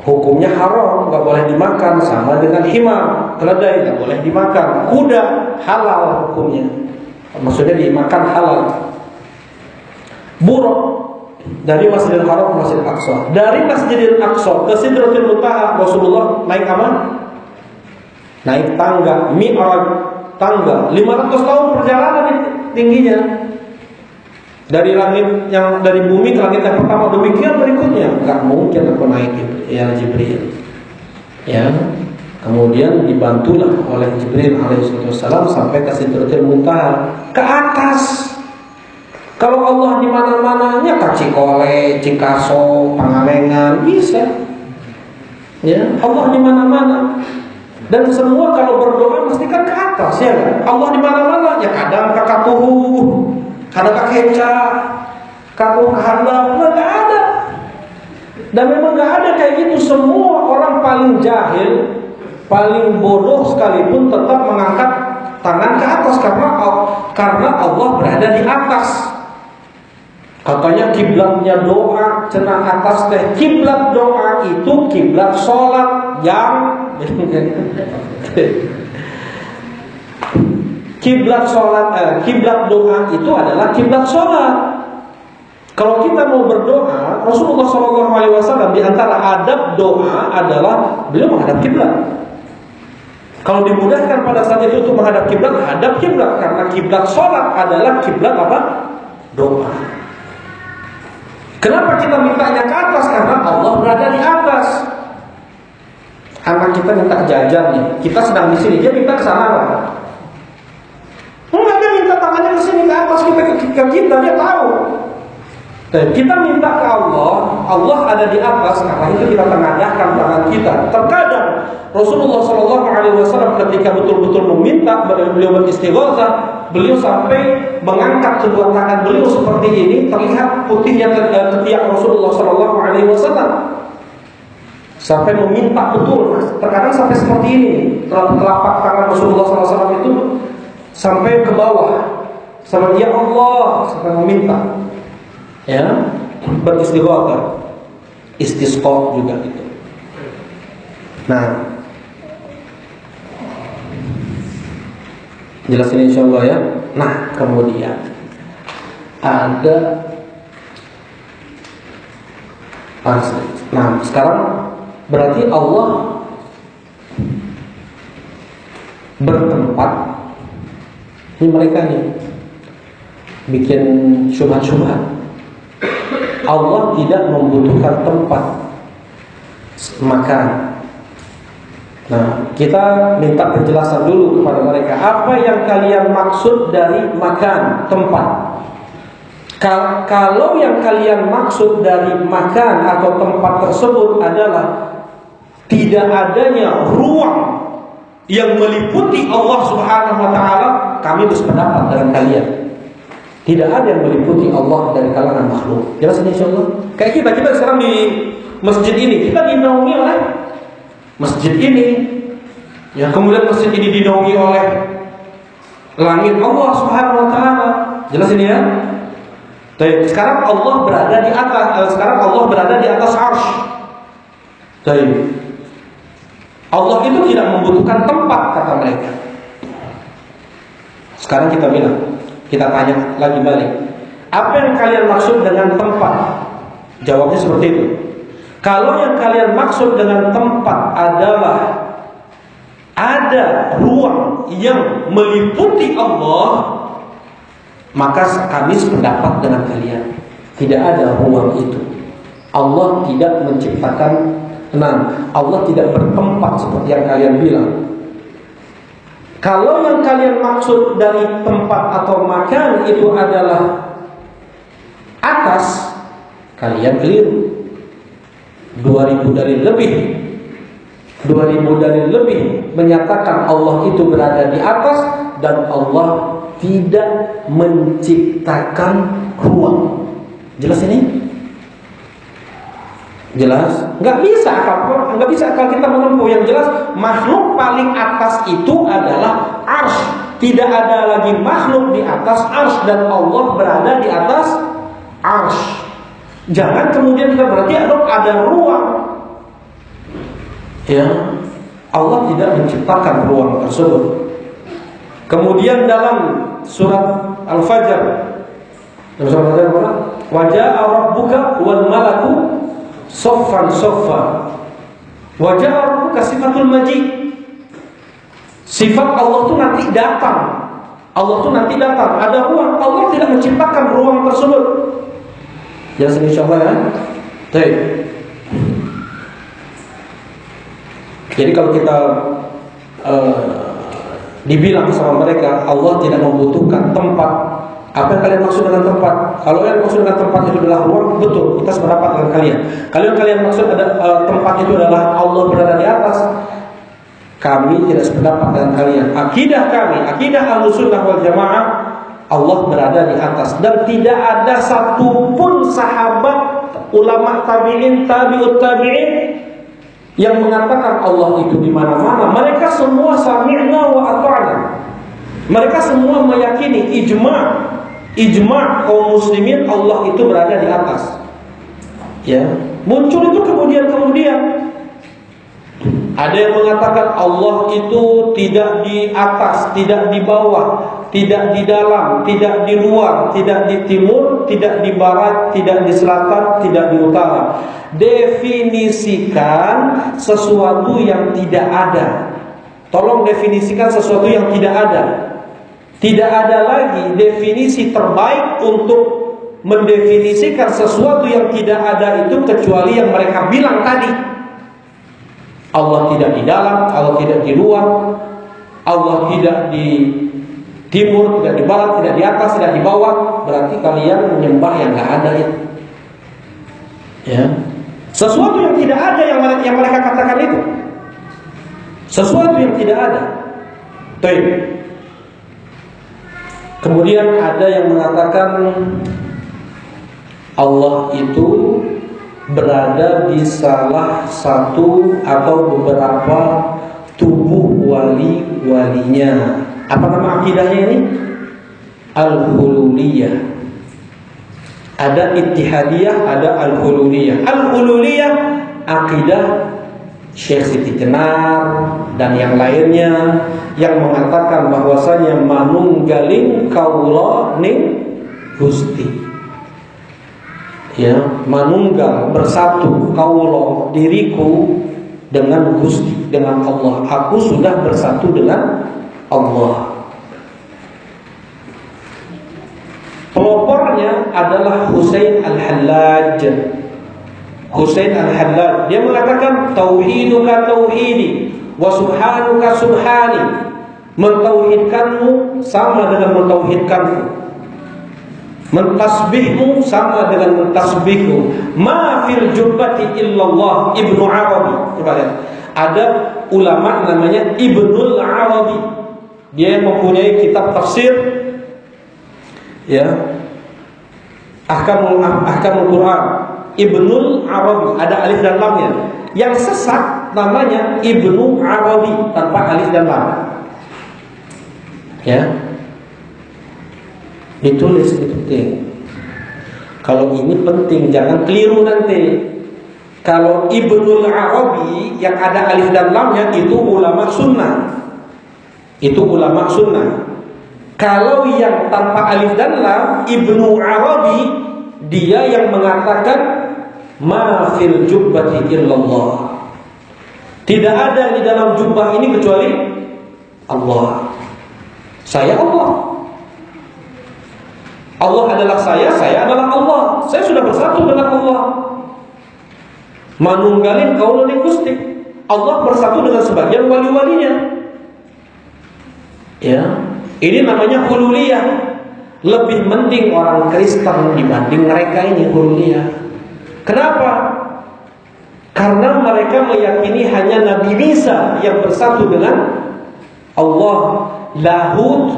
Hukumnya haram, nggak boleh dimakan, sama dengan himar. Keledai nggak boleh dimakan. Kuda halal hukumnya, maksudnya dimakan halal. Buraq dari Masjidil Haram ke Masjidil Aqsa. Dari Masjidil Aqsa ke Sidratul Muntaha Rasulullah naik apa? Naik tangga Mi'raj, tangga 500 tahun perjalanan tingginya. Dari langit yang dari bumi ke langit yang pertama, demikian berikutnya. Enggak mungkin aku naik ya Jibril. Ya. Kemudian dibantulah oleh Jibril alaihissalam sampai ke Sidratul Muntaha, ke atas. Kalau Allah di mana-mananya, ke Cikole, Cikaso, Pangalengan bisa. Ya, Allah di mana-mana. Dan semua kalau berdoa mesti kan ke atas ya kan? Allah di mana-mana, ya kadang ke Katuhu, kadang ke Keca, Katuhu ke Handap, enggak ada. Dan memang enggak ada kayak gitu. Semua orang paling jahil, paling bodoh sekalipun tetap mengangkat tangan ke atas karena Allah berada di atas. Katanya kiblatnya doa cenah atas teh. Kiblat doa itu kiblat sholat yang kiblat doa itu adalah kiblat sholat. Kalau kita mau berdoa, Rasulullah SAW di antara adab doa adalah beliau menghadap kiblat. Kalau dimudahkan pada saat itu untuk menghadap kiblat, hadap kiblat, karena kiblat sholat adalah kiblat apa? Doa. Kenapa kita mintanya ke atas? Karena Allah berada di atas. Anak kita minta jajan nih, kita sedang di sini, dia minta ke sana lah. Enggak, dia minta tangannya ke sini ke atas, kita dia tahu. Dan kita minta ke Allah, Allah ada di atas, karena itu kita tengadahkan tangan kita. Terkadang Rasulullah SAW ketika betul-betul meminta, beliau beristighatsah, beliau sampai mengangkat kedua tangan beliau seperti ini, terlihat putihnya ketiak Rasulullah SAW. Sampai meminta betul, terkadang sampai seperti ini, telapak tangan Rasulullah SAW itu sampai ke bawah, sama dia Allah sampai meminta. Ya, beristighatsah, istisqa juga itu. Nah, jelasin insyaallah ya. Nah, kemudian ada nah, sekarang berarti Allah bertempat. Ini mereka nih bikin syubhat-syubhat. Allah tidak membutuhkan tempat makan. Nah, kita minta penjelasan dulu kepada mereka. Apa yang kalian maksud dari makan, tempat? Kalau yang kalian maksud dari makan atau tempat tersebut adalah tidak adanya ruang yang meliputi Allah Subhanahu wa taala, kami bersependapat dengan kalian. Tidak ada yang meliputi Allah dari kalangan makhluk. Jelas ini insyaallah. Kayak kita sekarang di masjid ini, kita dinaungi oleh masjid ini. Ya, kemudian masjid ini dinaungi oleh langit Allah Subhanahu wa taala. Jelas ini ya? Baik, sekarang Allah berada di atas, arsy. Baik. Allah itu tidak membutuhkan tempat, kata mereka. Sekarang kita tanya lagi balik. Apa yang kalian maksud dengan tempat? Jawabnya seperti itu. Kalau yang kalian maksud dengan tempat adalah ada ruang yang meliputi Allah, maka kami sependapat dengan kalian. Tidak ada ruang itu. Allah tidak menciptakan. Allah tidak bertempat seperti yang kalian bilang. Kalau yang kalian maksud dari tempat atau makan itu adalah atas, kalian keliru. 2000 dalil lebih menyatakan Allah itu berada di atas, dan Allah tidak menciptakan ruang. Jelas ini? Jelas? Nggak bisa akal kita menempuh. Yang jelas makhluk paling atas itu adalah arsy. Tidak ada lagi makhluk di atas arsy, dan Allah berada di atas arsy. Jangan kemudian kita berarti ada ruang. Ya, Allah tidak menciptakan ruang tersebut. Kemudian dalam surat Al-Fajr, wa jaa rabbuka wal malaku soffan soffa. Wa jaa rabbuka sifatul majid. Sifat Allah itu nanti datang. Ada ruang. Allah tidak menciptakan ruang tersebut. Jelas insyaallah ya. Baik. Jadi kalau kita dibilang sama mereka Allah tidak membutuhkan tempat, apa yang kalian maksud dengan tempat? Kalau yang maksud dengan tempat itu adalah ruang, betul, kita sependapat dengan kalian. Kalau yang kalian maksud tempat itu adalah Allah berada di atas, kami tidak sependapat dengan kalian. Akidah kami, akidah Ahlussunnah wal Jamaah, Allah berada di atas, dan tidak ada satupun sahabat, ulama tabi'in, tabi'ut tabi'in yang mengatakan Allah itu di mana-mana. Mereka semua sami'na wa ata'na. Mereka semua meyakini ijma' kaum muslimin Allah itu berada di atas. Ya, muncul itu kemudian. Ada yang mengatakan Allah itu tidak di atas, tidak di bawah, tidak di dalam, tidak di luar, tidak di timur, tidak di barat, tidak di selatan, tidak di utara. Definisikan sesuatu yang tidak ada. Tolong definisikan sesuatu yang tidak ada. Tidak ada lagi definisi terbaik untuk mendefinisikan sesuatu yang tidak ada itu kecuali yang mereka bilang tadi. Allah tidak di dalam, Allah tidak di luar, Allah tidak di timur, tidak di barat, tidak di atas, tidak di bawah. Berarti kalian menyembah yang nggak ada itu. Ya, sesuatu yang tidak ada yang mereka katakan itu. Sesuatu yang tidak ada. Baik. Kemudian ada yang mengatakan Allah itu berada di salah satu atau beberapa tubuh wali-walinya. Apa nama akidahnya ini? Al-Hululiyah. Ada Ittihadiyah, ada Al-Hululiyah. Al-Hululiyah akidah Syekh Siti Jenar dan yang lainnya yang mengatakan bahwasanya manunggaling kaula ning Gusti. Ya, manunggal bersatu kaula diriku dengan Gusti, dengan Allah. Aku sudah bersatu dengan Allah. Pelopornya adalah Husain Al-Hallaj. Husain Al-Hallaj, dia mengatakan tauhiduka tauhidi wa subhanuka subhani. Mentauhidkanmu sama dengan mentauhidkanku. Mentasbihmu sama dengan mentasbihku. Ma fil jubbati illallah. Ibnu Arabi. Coba lihat. Ada ulama namanya Ibnul Arabi. Dia yang mempunyai kitab tafsir, ya, Ahkamul Quran. Ibnul Arabi, ada alif dan lamnya. Yang sesat namanya Ibnu Arabi tanpa alif dan lam. Ya, ditulis, itu penting. Kalau ini penting, jangan keliru nanti. Kalau Ibnul Arabi yang ada alif dan lamnya itu ulama sunnah. Itu ulama sunnah. Kalau yang tanpa alif dan lam, Ibnu Arabi, dia yang mengatakan ma fil jubbati illallah. Tidak ada di dalam jubah ini kecuali Allah. Saya Allah. Allah adalah saya adalah Allah. Saya sudah bersatu dengan Allah. Manunggalin kaulun kustik. Allah bersatu dengan sebagian wali-walinya. Ya, ini namanya hululiyah. Lebih penting orang Kristen dibanding mereka ini hululiyah. Kenapa? Karena mereka meyakini hanya Nabi Isa yang bersatu dengan Allah. Lahud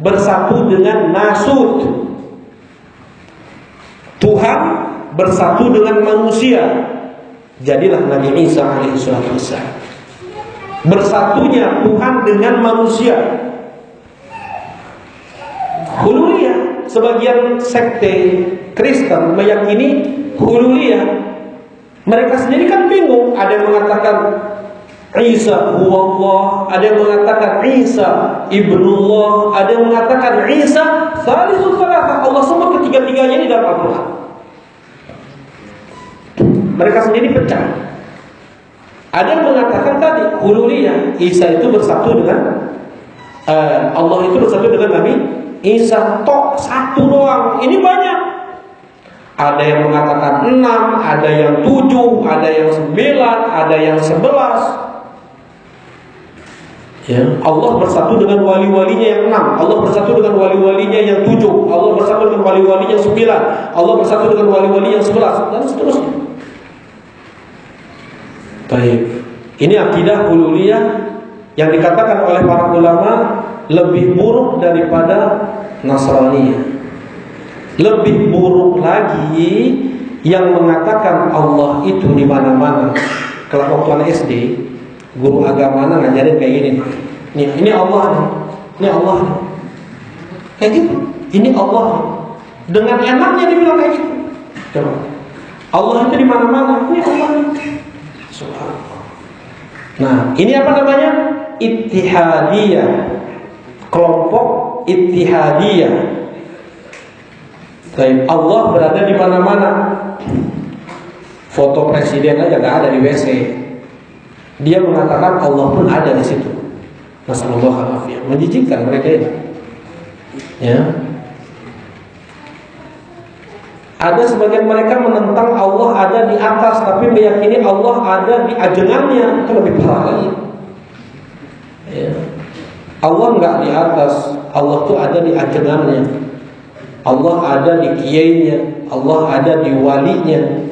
bersatu dengan Nasut. Tuhan bersatu dengan manusia. Jadilah Nabi Isa alaihissalam. Bersatunya Tuhan dengan manusia. Hululiyah. Sebagian sekte Kristen meyakini hululiyah. Mereka sendiri kan bingung. Ada yang mengatakan Isa huwallah, ada yang mengatakan Isa ibnullah, ada yang mengatakan Isa salisul salatah. Allah semua ketiga-tiganya ini dalam Al-Quran. Mereka sendiri pecah. Ada yang mengatakan tadi hululiyah, Isa itu bersatu dengan Allah itu bersatu dengan Nabi Isa, tok satu doang. Ini banyak. Ada yang mengatakan 6, ada yang 7, ada yang 9, ada yang 11. Ya, Allah bersatu dengan wali-walinya yang 6, Allah bersatu dengan wali-walinya yang 7, Allah bersatu dengan wali-walinya yang 9, Allah bersatu dengan wali-wali yang 11, dan seterusnya. Baik. Ini akidah hululiyah yang dikatakan oleh para ulama lebih buruk daripada Nasraniyah. Lebih buruk lagi yang mengatakan Allah itu di mana-mana. Kalau waktu anak SD, guru agama ngajarin kayak gini. Ini Allah nih. Ini Allah nih. Kayak gitu. Ini Allah nih. Dengan enaknya dibilang kayak gitu. Coba. Allah itu di mana-mana. Ini Allah nih. Subhanallah. Nah, ini apa namanya? Ittihadiyah. Kelompok Ittihadiyah. Allah berada di mana-mana. Foto presiden aja nggak ada di WC. Dia mengatakan Allah pun ada di situ. Nasallallahu alaihi. Menjijikkan mereka ini. Ya. Ada sebagian mereka menentang Allah ada di atas, tapi meyakini Allah ada di ajengannya. Itu lebih parah lagi. Ya. Allah nggak di atas, Allah tuh ada di ajengannya. Allah ada di kiainya, Allah ada di walinya.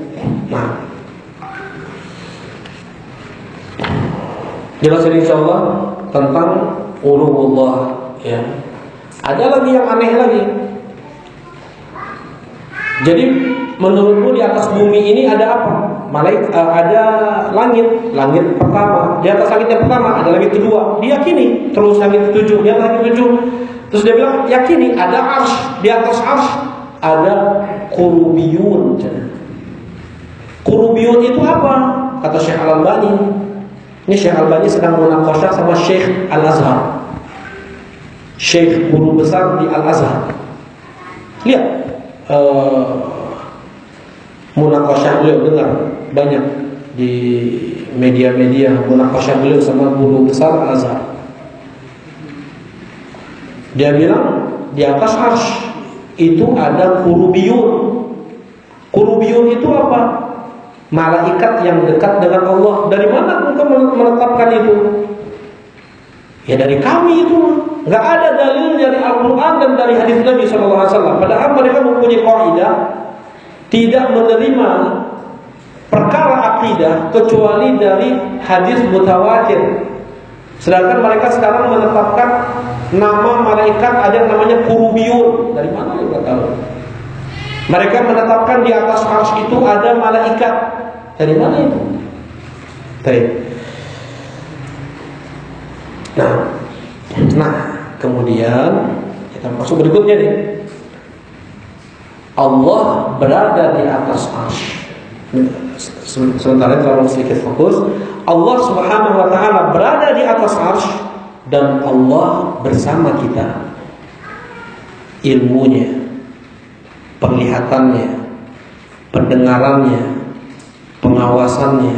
Nah, jelas insyaallah tentang uluhullah. Ya, ada lagi yang aneh lagi. Jadi menurutmu di atas bumi ini ada apa? Malaikat, ada langit pertama. Di atas langit yang pertama ada langit kedua. Diyakini. Terus langit ketujuh, di atas langit ketujuh. Terus dia bilang yakini ada arsy, di atas arsy ada kurubiyun. Kurubiyun itu apa? Kata Syekh Al-Albani. Ini Syekh Al-Albani sedang munaqasyah sama Syekh Al-Azhar. Syekh guru besar di Al-Azhar. Lihat munaqasyah beliau, dengar banyak di media-media munaqasyah beliau sama guru besar Al-Azhar. Dia bilang di atas arsy itu ada kurubiyun. Kurubiyun itu apa? Malaikat yang dekat dengan Allah. Dari mana engkau menetapkan itu? Ya dari kami itu. Gak ada dalil dari Al-Quran dan dari hadis Nabi SAW. Padahal mereka mempunyai kaidah tidak menerima perkara akidah kecuali dari hadis mutawatir. Sedangkan mereka sekarang menetapkan nama malaikat ada yang namanya kurubiyun. Dari mana kita tahu? Mereka menetapkan di atas arsy itu ada malaikat. Dari mana itu? Nah, kemudian kita masuk berikutnya nih. Allah berada di atas arsy. Sementara kalau sedikit fokus, Allah Subhanahu wa taala berada di atas arsy dan Allah bersama kita. Ilmunya, penglihatannya, pendengarannya, pengawasannya,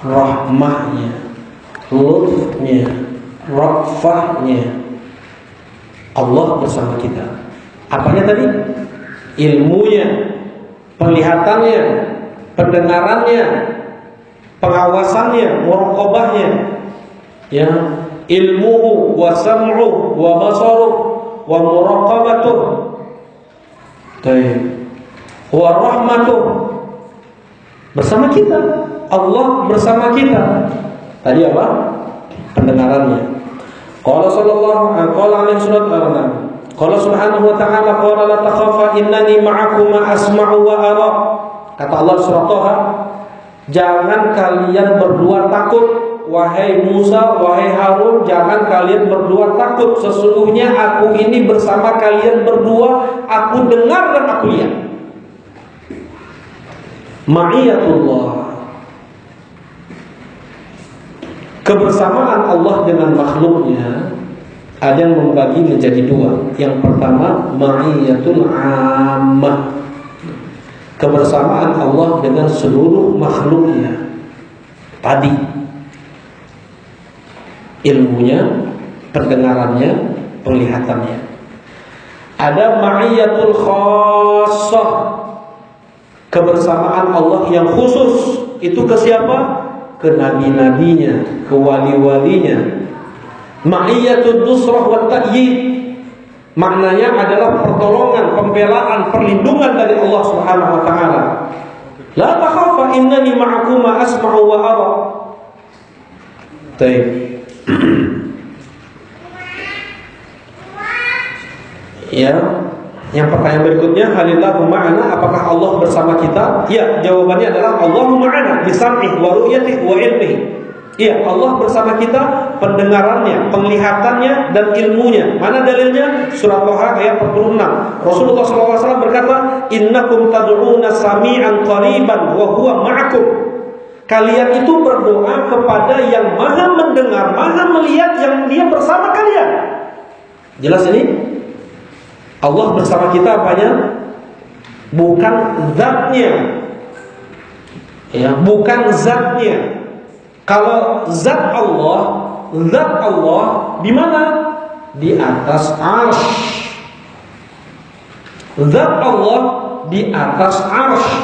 rahmahnya, lutfnya, rafahnya. Allah bersama kita. Apanya tadi? Ilmunya, penglihatannya, pendengarannya, pengawasannya, muraqabahnya. Ya, ilmuhu wa sam'uhu wa basaruhu wa muraqabatuhu. Wa rahmatuhu. Bersama kita. Allah bersama kita. Tadi apa? Pendengarannya. Qala sallallahu alaihi wasallam, qala subhanahu wa ta'ala, qala la takhafa innani ma'akuma asma'u wa ara. Kata Allah surah Thaha, jangan kalian berdua takut, wahai Musa, wahai Harun, jangan kalian berdua takut. Sesungguhnya aku ini bersama kalian berdua, aku dengar dan aku lihat. Ma'iyatullah, kebersamaan Allah dengan makhluknya ada yang membagi menjadi dua. Yang pertama, ma'iyatul ammah, kebersamaan Allah dengan seluruh makhluknya. Tadi ilmunya, pendengarannya, penglihatannya. Ada ma'iyatul khassah, kebersamaan Allah yang khusus. Itu ke siapa? Ke nabi-nabinya, ke wali-walinya. Ma'iyatul nusrah wa ta'yid, maknanya adalah pertolongan, pembelaan, perlindungan dari Allah Subhanahu wa taala. La takhafa innani ma'akuma asma'u wa ara. Baik. Ya, yang pertanyaan berikutnya, halillahu ma'ana, apakah Allah bersama kita? Ya, jawabannya adalah Allahu ma'ana bi sam'ihi wa ru'yatihi wa ilmihi. Iya, Allah bersama kita, pendengarannya, penglihatannya, dan ilmunya. Mana dalilnya? Surah Thaha ayat 46. Rasulullah SAW berkata, innakum tad'una sami'an qariban wa huwa ma'akum. Kalian itu berdoa kepada yang maha mendengar, maha melihat, yang dia bersama kalian. Jelas ini? Allah bersama kita apanya? Bukan zatnya. Ya, bukan zatnya. Kalau zat Allah di mana? Di atas arsy. Zat Allah di atas arsy.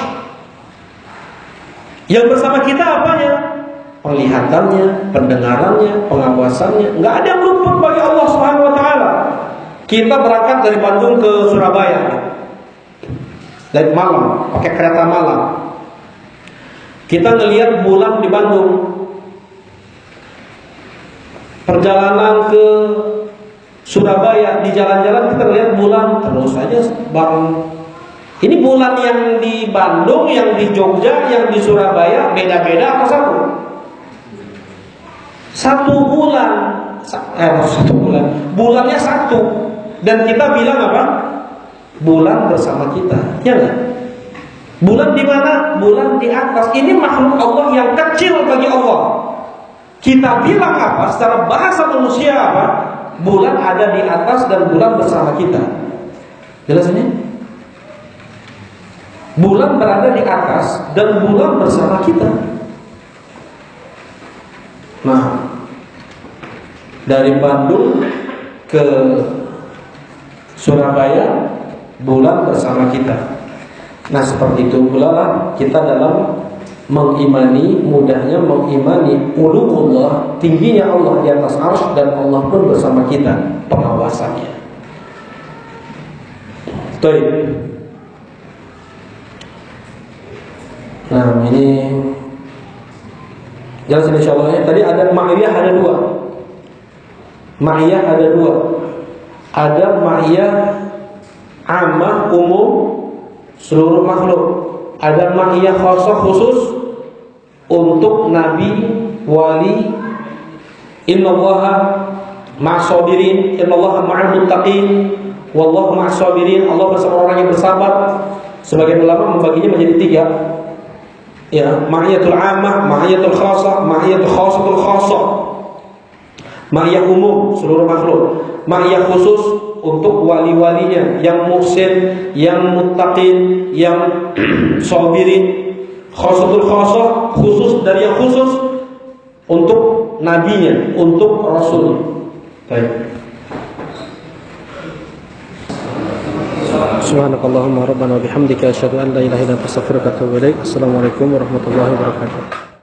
Yang bersama kita apanya? Penglihatannya, pendengarannya, pengawasannya. Enggak ada yang luput bagi Allah Subhanahu wa taala. Kita berangkat dari Bandung ke Surabaya dari malam, pakai kereta malam. Kita ngelihat bulan di Bandung. Perjalanan ke Surabaya, di jalan-jalan kita lihat bulan terus aja bareng. Ini bulan yang di Bandung, yang di Jogja, yang di Surabaya beda-beda atau satu? Satu bulan. Bulannya satu. Dan kita bilang apa? Bulan bersama kita. Ya enggak? Bulan di mana? Bulan di atas. Ini makhluk Allah yang kecil bagi Allah. Kita bilang apa? Secara bahasa manusia apa? Bulan ada di atas dan bulan bersama kita. Jelas ini? Bulan berada di atas dan bulan bersama kita. Nah, dari Bandung ke Surabaya, bulan bersama kita. Nah, seperti itu pula lah kita dalam mengimani, mudahnya mengimani uluwullah, tingginya Allah di atas arsy, dan Allah pun bersama kita, pengawasannya. Baik. Nah, ini jelas insyaallah ya. Tadi ada ma'iyah ada dua. Ma'iyah ada dua. Ada ma'iyah ammah umum seluruh makhluk. Ada ma'iyah khusus khusus untuk nabi, wali. Innallaha ma'as sabirin, innallaha ma'al muttaqin, wallahu ma'as sabirin. Allah bersama orang yang bersabar. Sebagian ulama membaginya menjadi tiga. Ya, ma'iyatul ammah, ma'iyatul khassah, ma'iyatul khassatul khassah. Ma'iyah umum seluruh makhluk, ma'iyah khusus untuk wali-walinya yang muhsin, yang muttaqin, yang sabirin. Khassatul khassah, khusus dari yang khusus untuk nabinya, untuk rasulnya. Baik. Subhanakallahumma rabbana wa bihamdika asyhadu an la ilaha illa anta astaghfiruka wa atubu ilaik. Assalamualaikum warahmatullahi wabarakatuh.